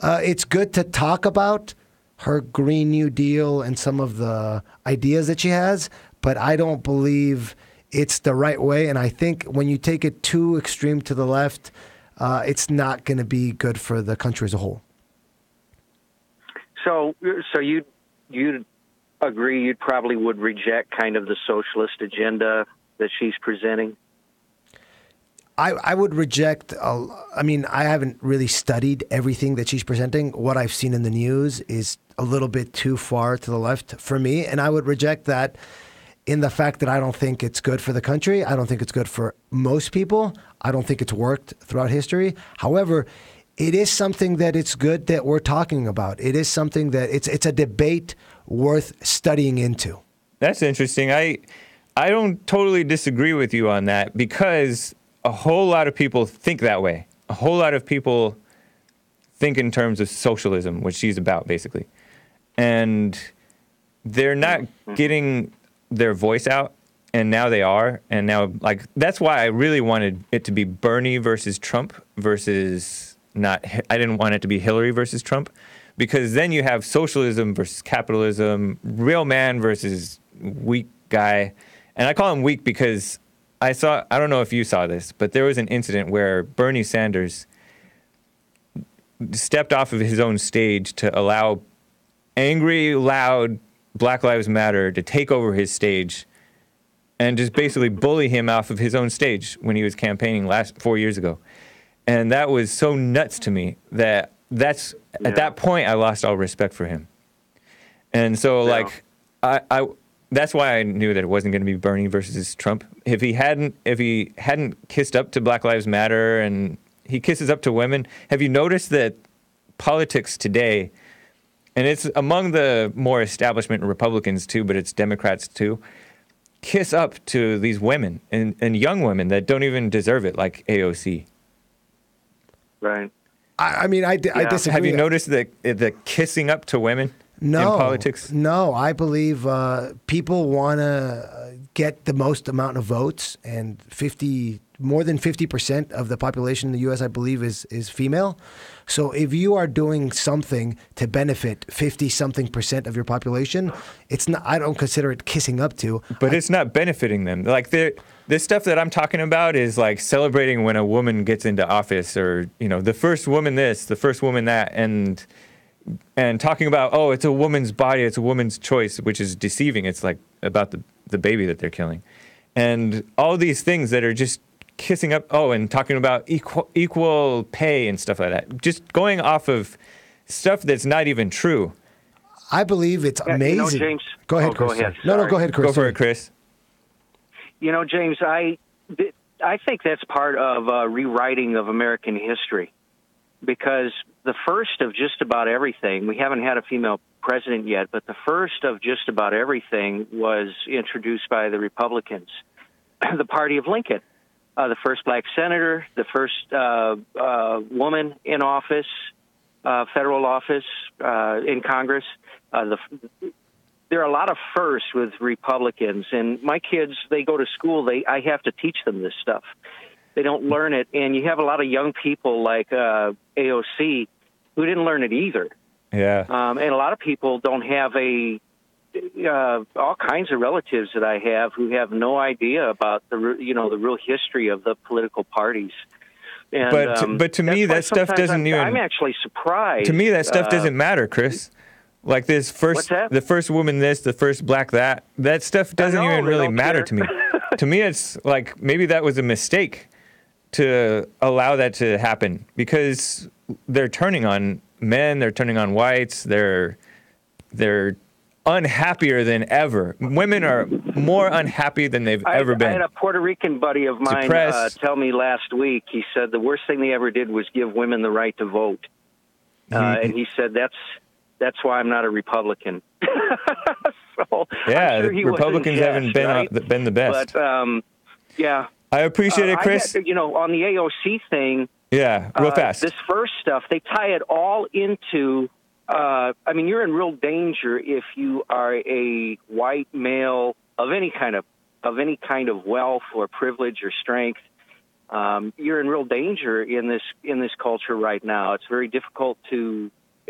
S4: It's good to talk about her Green New Deal and some of the ideas that she has, but I don't believe it's the right way. And I think when you take it too extreme to the left, it's not going to be good for the country as a whole.
S6: So you'd agree you probably would reject kind of the socialist agenda that she's presenting?
S4: I would reject, I haven't really studied everything that she's presenting. What I've seen in the news is a little bit too far to the left for me, and I would reject that in the fact that I don't think it's good for the country. I don't think it's good for most people. I don't think it's worked throughout history. However, it is something that it's good that we're talking about. It is something that it's a debate worth studying into.
S1: That's interesting. I don't totally disagree with you on that, because a whole lot of people think that way. A whole lot of people think in terms of socialism, which she's about, basically. And they're not getting their voice out, and now they are. And now, like, that's why I really wanted it to be Bernie versus Trump versus I didn't want it to be Hillary versus Trump, because then you have socialism versus capitalism, real man versus weak guy. And I call him weak because I don't know if you saw this, but there was an incident where Bernie Sanders stepped off of his own stage to allow angry, loud Black Lives Matter to take over his stage and just basically bully him off of his own stage when he was campaigning 4 years ago. And that was so nuts to me at that point, I lost all respect for him. And so, that's why I knew that it wasn't going to be Bernie versus Trump. If he hadn't kissed up to Black Lives Matter, and he kisses up to women, have you noticed that politics today, and it's among the more establishment Republicans too, but it's Democrats too, kiss up to these women and young women that don't even deserve it, like AOC.
S6: Right.
S4: I disagree.
S1: Have you noticed the kissing up to women in politics?
S4: No, I believe people want to get the most amount of votes, and more than 50% of the population in the U.S., I believe, is female. So if you are doing something to benefit 50-something% of your population, it's not. I don't consider it kissing up to.
S1: But it's not benefiting them. Like this stuff that I'm talking about is like celebrating when a woman gets into office, or the first woman this, the first woman that, and talking about, oh, it's a woman's body, it's a woman's choice, which is deceiving. It's like about the baby that they're killing, and all these things that are just kissing up. Oh, and talking about equal pay and stuff like that. Just going off of stuff that's not even true.
S4: I believe it's amazing.
S6: James,
S4: go ahead, Chris.
S6: Go ahead.
S4: No, go ahead, Chris.
S1: Go for it, Chris.
S6: James, I think that's part of rewriting of American history, because the first of just about everything, we haven't had a female president yet, but the first of just about everything was introduced by the Republicans, the party of Lincoln. The first black senator, the first woman in office, federal office, in Congress. There are a lot of firsts with Republicans, and my kids, they go to school, I have to teach them this stuff. They don't learn it, and you have a lot of young people like AOC who didn't learn it either.
S1: Yeah.
S6: And a lot of people don't have a all kinds of relatives that I have who have no idea about the real history of the political parties. And,
S1: but to me, that stuff doesn't even.
S6: I'm actually surprised.
S1: To me, that stuff doesn't matter, Chris. Like this the first woman this, the first black that. That stuff doesn't even really matter to me. To me, it's like maybe that was a mistake to allow that to happen because they're turning on men, they're turning on whites, they're unhappier than ever. Women are more unhappy than they've ever been.
S6: I had a Puerto Rican buddy of mine tell me last week, he said the worst thing they ever did was give women the right to vote. And he said, that's why I'm not a Republican. So
S1: yeah,
S6: sure
S1: Republicans haven't been the best.
S6: But, yeah.
S1: I appreciate it, Chris.
S6: On the AOC thing.
S1: Yeah, real fast.
S6: This first stuff, they tie it all into, you're in real danger if you are a white male of any kind of wealth or privilege or strength. You're in real danger in this culture right now. It's very difficult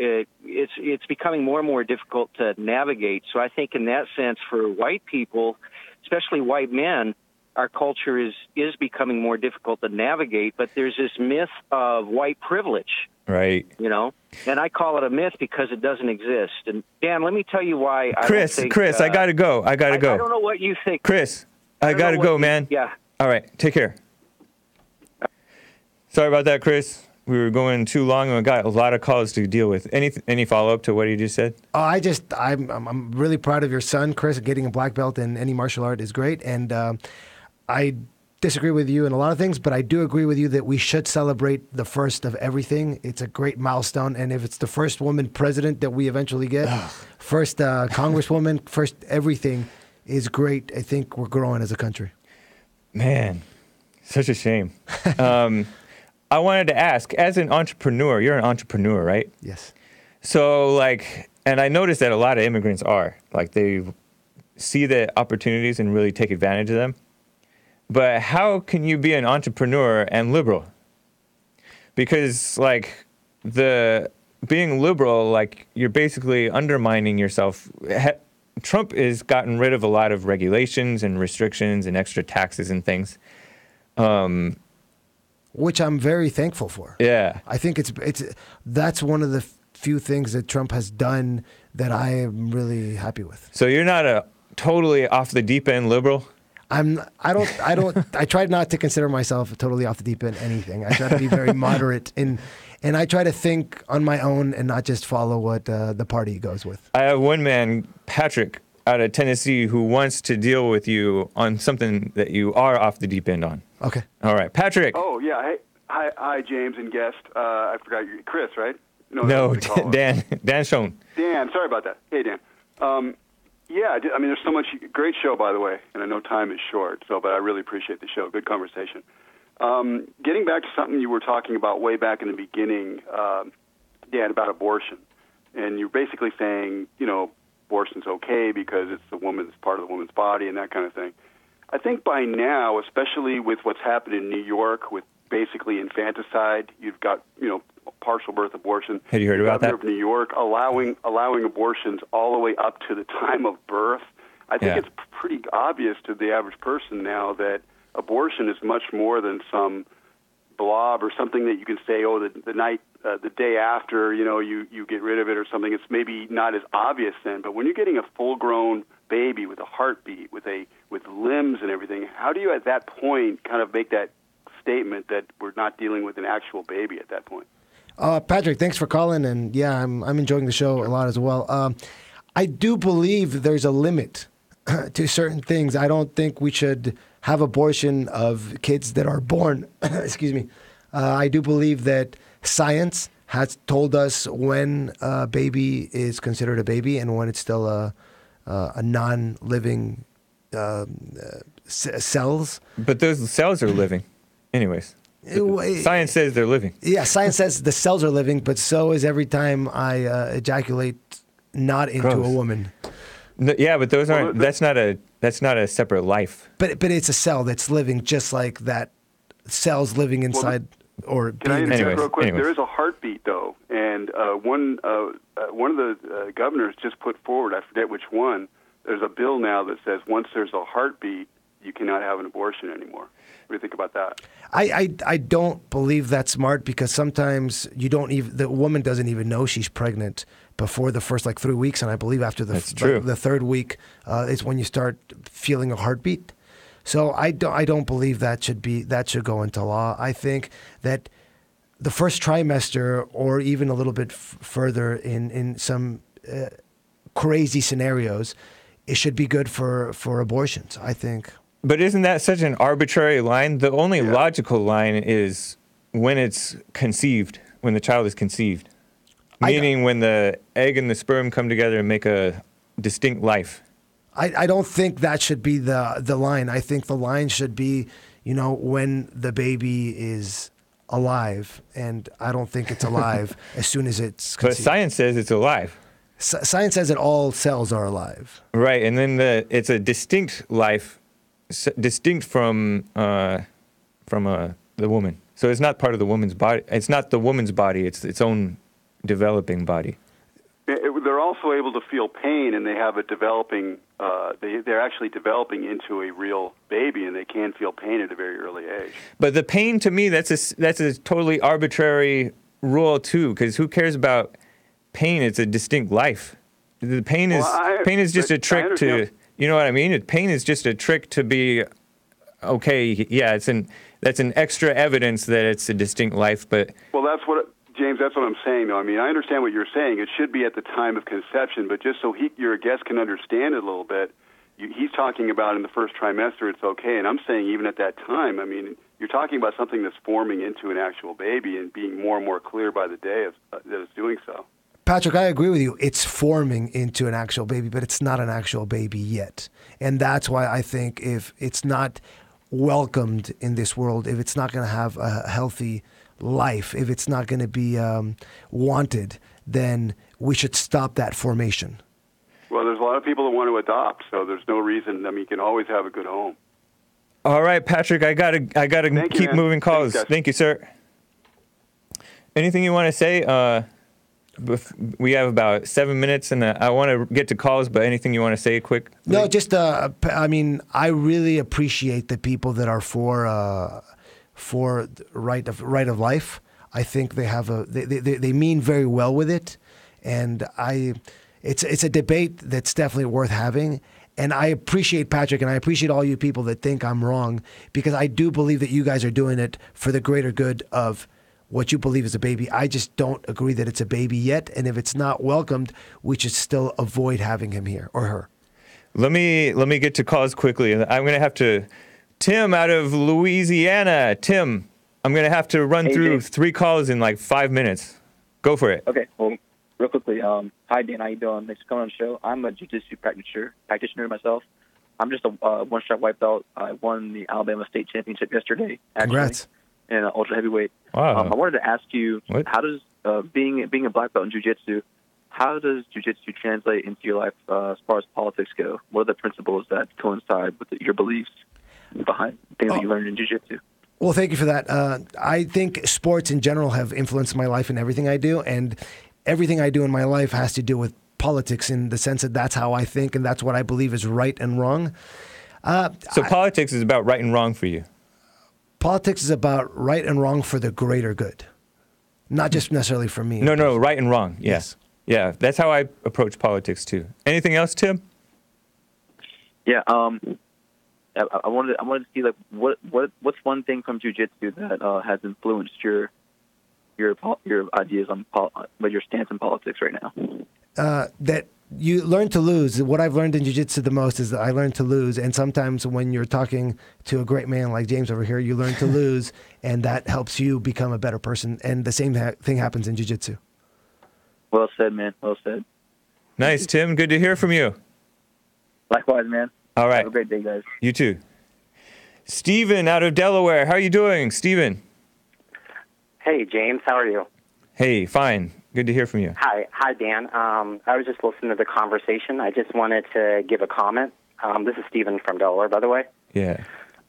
S6: it's becoming more and more difficult to navigate. So I think in that sense, for white people, especially white men, our culture is becoming more difficult to navigate. But there's this myth of white privilege,
S1: right?
S6: And I call it a myth because it doesn't exist. And Dan, let me tell you why.
S1: Chris, I gotta go. I gotta go.
S6: I don't know what you think,
S1: Chris. I gotta go, man.
S6: Yeah.
S1: All right. Take care. Sorry about that, Chris. We were going too long and we got a lot of calls to deal with. Any follow up to what you just said?
S4: Oh, I'm really proud of your son, Chris. Getting a black belt in any martial art is great, and I disagree with you in a lot of things, but I do agree with you that we should celebrate the first of everything. It's a great milestone, and if it's the first woman president that we eventually get, first congresswoman, first everything is great. I think we're growing as a country.
S1: Man, such a shame. I wanted to ask, as an entrepreneur, you're an entrepreneur, right?
S4: Yes.
S1: So, and I noticed that a lot of immigrants are. They see the opportunities and really take advantage of them. But how can you be an entrepreneur and liberal? Because, being liberal, you're basically undermining yourself. Trump has gotten rid of a lot of regulations and restrictions and extra taxes and things.
S4: Which I'm very thankful for.
S1: Yeah.
S4: I think that's one of the few things that Trump has done that I am really happy with.
S1: So you're not a totally off the deep end liberal?
S4: I try not to consider myself totally off the deep end anything. I try to be very moderate and I try to think on my own and not just follow what the party goes with.
S1: I have one man, Patrick, out of Tennessee, who wants to deal with you on something that you are off the deep end on.
S4: Okay.
S1: All right, Patrick.
S7: Oh yeah. Hey, hi, James and guest. I forgot you, Chris, right?
S1: No, Dan Schon.
S7: Dan, sorry about that. Hey, Dan. Yeah, there's so much great show, by the way, and I know time is short, but I really appreciate the show. Good conversation. Getting back to something you were talking about way back in the beginning, Dan, about abortion, and you're basically saying, abortion's okay because it's part of the woman's body and that kind of thing. I think by now, especially with what's happened in New York with basically infanticide, you've got, partial birth abortion.
S1: Have you heard about that?
S7: Of New York allowing abortions all the way up to the time of birth. I think it's pretty obvious to the average person now that abortion is much more than some blob or something that you can say, the day after, you get rid of it or something. It's maybe not as obvious then, but when you're getting a full-grown baby with a heartbeat, with limbs and everything, how do you at that point kind of make that statement that we're not dealing with an actual baby at that point?
S4: Patrick, thanks for calling, and yeah, I'm enjoying the show a lot as well. I do believe there's a limit to certain things. I don't think we should have abortion of kids that are born. Excuse me. I do believe that science has told us when a baby is considered a baby and when it's still a non-living cells.
S1: But those cells are living, anyways. Science says they're living.
S4: Yeah, science says the cells are living, but so is every time I ejaculate not into a woman.
S1: No, yeah, but those aren't. That's not a separate life.
S4: But it's a cell that's living just like that. Cells living inside or.
S7: Can I interject real quick? There is a heartbeat though, and one of the governors just put forward. I forget which one. there's a bill now that says once there's a heartbeat, you cannot have an abortion anymore. What do you think about that?
S4: I don't believe that's smart, because sometimes the woman doesn't even know she's pregnant before the first 3 weeks, and I believe after the third week is when you start feeling a heartbeat. So I don't believe that should go into law. I think that the first trimester, or even a little bit further in some crazy scenarios, it should be good for abortions, I think.
S1: But isn't that such an arbitrary line? The only logical line is when it's conceived, when the child is conceived. Meaning when the egg and the sperm come together and make a distinct life.
S4: I don't think that should be the line. I think the line should be, when the baby is alive. And I don't think it's alive as soon as it's conceived.
S1: But science says it's alive.
S4: Science says that all cells are alive.
S1: Right, and then it's a distinct life, distinct from the woman. So it's not part of the woman's body. It's not the woman's body. It's its own developing body.
S7: They're also able to feel pain, and they have a developing. They're actually developing into a real baby, and they can feel pain at a very early age.
S1: But the pain, to me, that's a totally arbitrary rule too. Because who cares about pain? It's a distinct life. The pain is just a trick to. You know what I mean? Pain is just a trick to be okay. Yeah, that's an extra evidence that it's a distinct life. But
S7: James, that's what I'm saying, though. I mean, I understand what you're saying. It should be at the time of conception, but just so your guest can understand it a little bit, he's talking about in the first trimester it's okay, and I'm saying even at that time, I mean, you're talking about something that's forming into an actual baby and being more and more clear by the day that it's doing so.
S4: Patrick, I agree with you. It's forming into an actual baby, but it's not an actual baby yet. And that's why I think if it's not welcomed in this world, if it's not going to have a healthy life, if it's not going to be wanted, then we should stop that formation.
S7: Well, there's a lot of people that want to adopt, so there's no reason. I mean, you can always have a good home.
S1: All right, Patrick, I gotta keep moving calls. Thank you, sir. Anything you want to say? We have about 7 minutes, and I want to get to calls, but anything you want to say quick?
S4: No, just, I mean, I really appreciate the people that are for right of life. I think they have they mean very well with it, and it's a debate that's definitely worth having. And I appreciate Patrick, and I appreciate all you people that think I'm wrong, because I do believe that you guys are doing it for the greater good of what you believe is a baby. I just don't agree that it's a baby yet, and if it's not welcomed, we should still avoid having him here or her.
S1: Let me get to calls quickly. I'm going to have to. Tim out of Louisiana. Tim, I'm going to have to run through Dave. 3 calls in 5 minutes. Go for it.
S8: Okay. Well, real quickly, hi, Dan. How you doing? Thanks for coming on the show. I'm a jiu-jitsu practitioner myself. I'm just a one-shot white belt. I won the Alabama State Championship yesterday. Actually,
S4: congrats.
S8: In ultra heavyweight.
S1: Wow.
S8: I wanted to ask you, how does being a black belt in jiu-jitsu, how does jiu-jitsu translate into your life as far as politics go? What are the principles that coincide with your beliefs behind things that you learned in jiu-jitsu?
S4: Well, thank you for that. I think sports in general have influenced my life and everything I do, and everything I do in my life has to do with politics in the sense that that's how I think and that's what I believe is right and wrong.
S1: So politics is about right and wrong for you?
S4: Politics is about right and wrong for the greater good, not just necessarily for me.
S1: No, right and wrong. Yes. Yeah, that's how I approach politics too. Anything else, Tim?
S8: Yeah, I wanted to see what's one thing from jiu-jitsu that has influenced your ideas on your stance in politics right now.
S4: That you learn to lose. What I've learned in jiu-jitsu the most is that I learn to lose, and sometimes when you're talking to a great man like James over here, you learn to lose, and that helps you become a better person. And the same thing happens in jiu-jitsu.
S8: Well said, man. Well said.
S1: Nice, Tim. Good to hear from you.
S8: Likewise, man.
S1: All right.
S8: Have a great day, guys.
S1: You too. Steven out of Delaware. How are you doing, Steven?
S9: Hey, James. How are you?
S1: Hey, fine. Good to hear from you.
S9: Hi, Dan. I was just listening to the conversation. I just wanted to give a comment. This is Steven from Delaware, by the way.
S1: Yeah.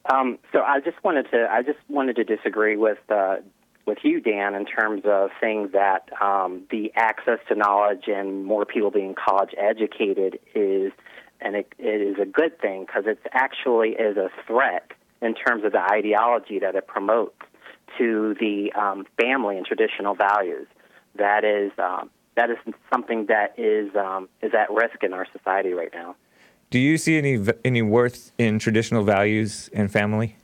S9: So I just wanted to disagree with you, Dan, in terms of saying that the access to knowledge and more people being college educated is and it is a good thing because it actually is a threat in terms of the ideology that it promotes to the family and traditional values. That is something that is at risk in our society right now.
S1: Do you see any worth in traditional values and family?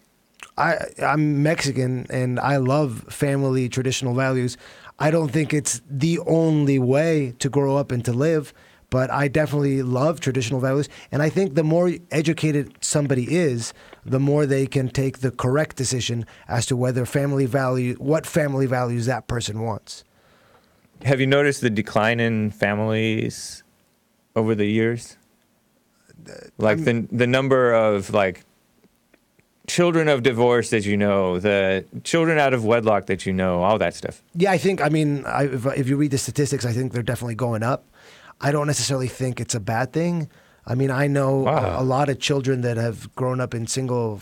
S4: I'm Mexican, and I love family traditional values. I don't think it's the only way to grow up and to live, but I definitely love traditional values. And I think the more educated somebody is, the more they can take the correct decision as to what family values that person wants.
S1: Have you noticed the decline in families over the years? Like the number of like children of divorce that you know, the children out of wedlock that you know, all that stuff.
S4: Yeah, if you read the statistics, I think they're definitely going up. I don't necessarily think it's a bad thing. I mean, I know a lot of children that have grown up in single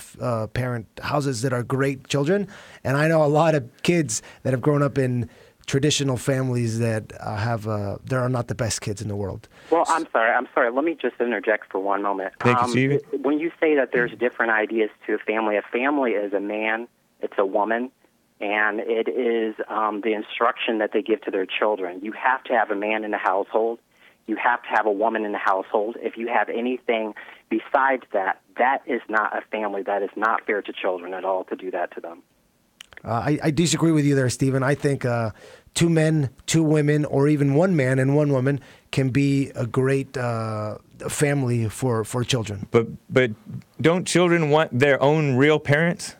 S4: parent houses that are great children, and I know a lot of kids that have grown up in traditional families that there are not the best kids in the world.
S9: Well, I'm sorry. Let me just interject for one moment.
S1: Thank you, Steven.
S9: When you say that there's different ideas to a family is a man, it's a woman, and it is the instruction that they give to their children. You have to have a man in the household. You have to have a woman in the household. If you have anything besides that, that is not a family. That is not fair to children at all to do that to them.
S4: I disagree with you there, Stephen. I think 2 men, 2 women, or even 1 man and 1 woman can be a great family for children.
S1: But don't children want their own real parents?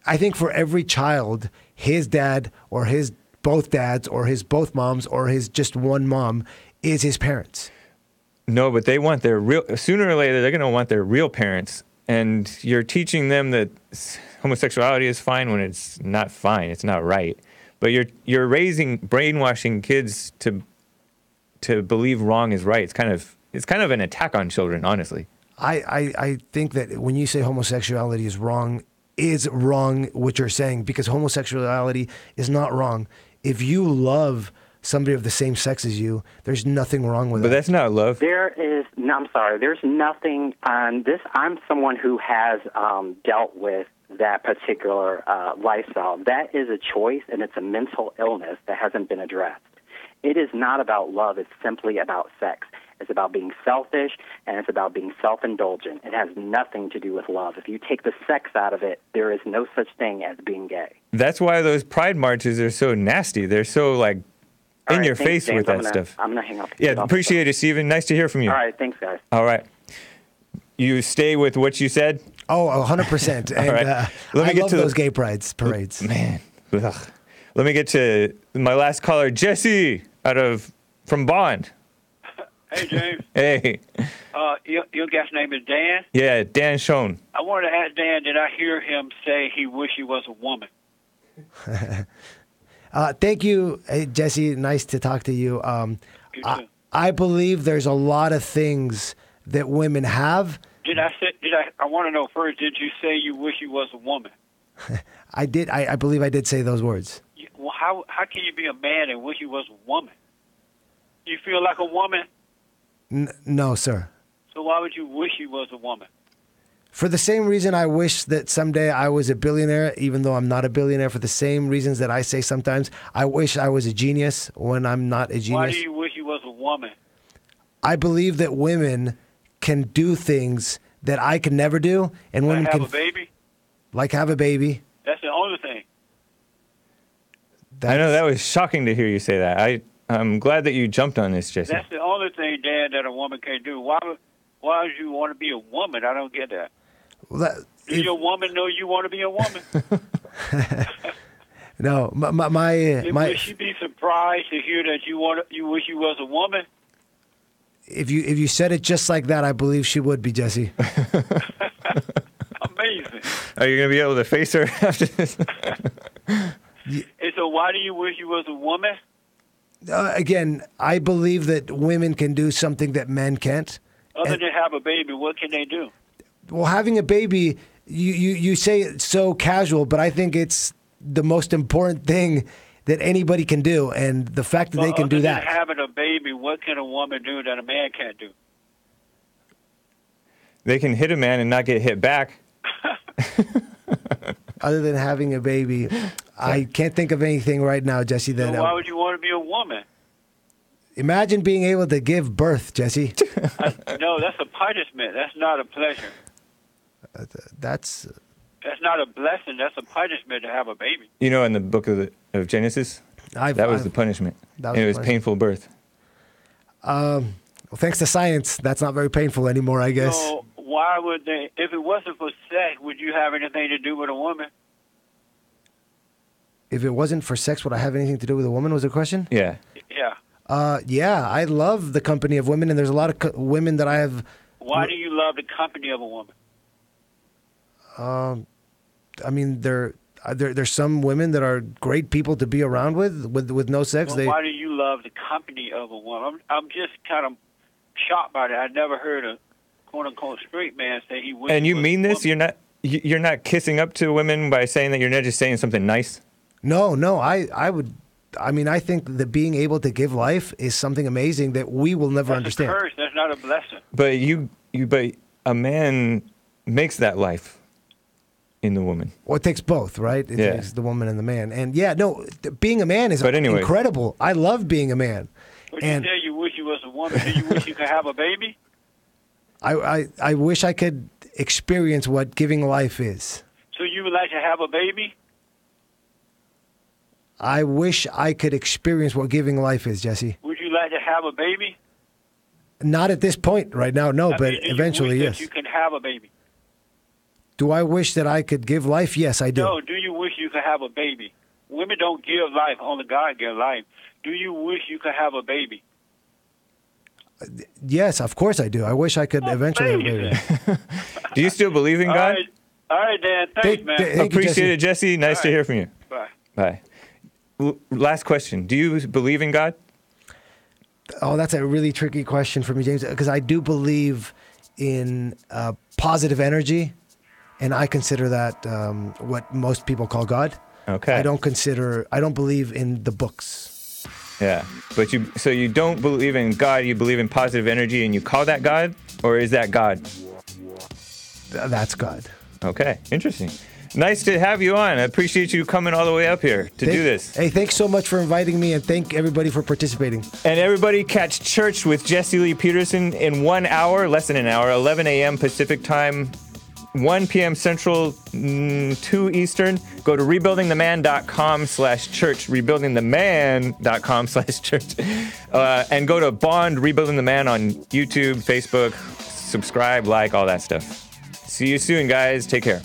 S4: I think for every child, his dad or his both dads or his both moms or his just one mom is his parents.
S1: No, but they want their real. Sooner or later, they're going to want their real parents, and you're teaching them that homosexuality is fine when it's not fine. It's not right. But you're brainwashing kids to believe wrong is right. It's kind of an attack on children, honestly.
S4: I think that when you say homosexuality is wrong what you're saying, because homosexuality is not wrong. If you love somebody of the same sex as you, there's nothing wrong with it.
S1: But that's not love.
S9: I'm sorry, there's nothing on this. I'm someone who has dealt with that particular lifestyle. That is a choice, and it's a mental illness that hasn't been addressed. It is not about love. It's simply about sex. It's about being selfish, and it's about being self-indulgent. It has nothing to do with love. If you take the sex out of it, there is no such thing as being gay.
S1: That's why those pride marches are so nasty. They're so, like, in your face
S9: James,
S1: with that stuff.
S9: I'm going to hang up.
S1: Yeah, appreciate it, Stephen. Nice to hear from you.
S9: All right, thanks, guys.
S1: All right. You stay with what you said?
S4: Oh, 100%. And
S1: right.
S4: I love those gay parades.
S1: Man. Ugh. Let me get to my last caller, Jesse, from Bond.
S10: Hey, James.
S1: Hey.
S10: Your guest's name is Dan?
S1: Yeah, Dan Schon.
S10: I wanted to ask Dan, did I hear him say he wished he was a woman?
S4: Thank you, Jesse. Nice to talk to you.
S10: You too.
S4: I believe there's a lot of things that women have.
S10: I want to know first, did you say you wish you was a woman?
S4: I did. I believe I did say those words.
S10: Well, how can you be a man and wish you was a woman? You feel like a woman?
S4: No, sir.
S10: So why would you wish you was a woman?
S4: For the same reason I wish that someday I was a billionaire, even though I'm not a billionaire, for the same reasons that I say sometimes I wish I was a genius when I'm not a genius.
S10: Why do you wish you was a woman?
S4: I believe that women can do things that I can never do, and women
S10: have
S4: can
S10: a baby?
S4: Like have a baby.
S10: That's the only thing.
S1: I know that was shocking to hear you say that. I'm glad that you jumped on this, Jesse.
S10: That's the only thing, Dan, that a woman can do. Why would you want to be a woman? I don't get that.
S4: Well,
S10: Does your woman know you want to be a woman?
S4: No,
S10: Would she be surprised to hear that you wish you was a woman?
S4: If you said it just like that, I believe she would be, Jesse.
S10: Amazing.
S1: Are you going to be able to face her after this?
S10: And so why do you wish you was a woman?
S4: Again, I believe that women can do something that men can't.
S10: Other than have a baby, what can they do?
S4: Well, having a baby, you say it's so casual, but I think it's the most important thing that anybody can do, and the fact that they can do that.
S10: Having a baby, what can a woman do that a man can't do?
S1: They can hit a man and not get hit back.
S4: Other than having a baby, I can't think of anything right now, Jesse. That
S10: So why would you want to be a woman?
S4: imagine being able to give birth, Jesse.
S10: No, that's a punishment. That's not a pleasure.
S4: That's
S10: not a blessing. That's a punishment to have a baby.
S1: You know, in the book of Genesis, that was the punishment. And it was painful birth.
S4: Well, thanks to science, that's not very painful anymore, I guess.
S10: So why would they? If it wasn't for sex, would you have anything to do with a woman?
S4: If it wasn't for sex, would I have anything to do with a woman? Was the question?
S1: Yeah.
S10: Yeah.
S4: Yeah, I love the company of women, and there's a lot of women that I have.
S10: Why do you love the company of a woman?
S4: I mean, there's some women that are great people to be around with no sex.
S10: Well, why do you love the company of a woman? I'm just kind of shocked by that. I never heard a quote unquote straight man say he would.
S1: And you mean this? You're not kissing up to women by saying that. You're not just saying something nice. No, I would. I mean, I think that being able to give life is something amazing that we will never understand.
S10: That's a curse. That's not a blessing.
S1: But but a man makes that life in the woman.
S4: Well, it takes both, right? It takes the woman and the man. And being a man is incredible. I love being a man.
S10: But you say you wish you was a woman. Do you wish you could have a baby?
S4: I wish I could experience what giving life is.
S10: So you would like to have a baby?
S4: I wish I could experience what giving life is, Jesse.
S10: Would you like to have a baby?
S4: Not at this point right now, no, but eventually, yes.
S10: You can have a baby.
S4: Do I wish that I could give life? Yes, I do.
S10: No, do you wish you could have a baby? Women don't give life, only God gives life. Do you wish you could have a baby?
S4: Yes, of course I do. I wish I could eventually have a baby.
S1: Do you still believe in God?
S10: All right, Dan. Thanks, man.
S1: Appreciate it, Jesse. Nice to hear from you.
S10: Bye.
S1: Bye. Last question. Do you believe in God?
S4: Oh, that's a really tricky question for me, James, because I do believe in positive energy, and I consider that what most people call God.
S1: Okay.
S4: I don't believe in the books.
S1: Yeah, but you don't believe in God, you believe in positive energy, and you call that God, or is that God?
S4: That's God.
S1: Okay, interesting. Nice to have you on. I appreciate you coming all the way up here to do this.
S4: Hey, thanks so much for inviting me, and thank everybody for participating.
S1: And everybody catch Church with Jesse Lee Peterson in 1 hour, less than an hour, 11 a.m. Pacific time, 1 p.m. Central, 2 Eastern. Go to rebuildingtheman.com/church, rebuildingtheman.com/church, and go to Bond Rebuilding the Man on YouTube, Facebook, subscribe, like, all that stuff. See you soon, guys. Take care.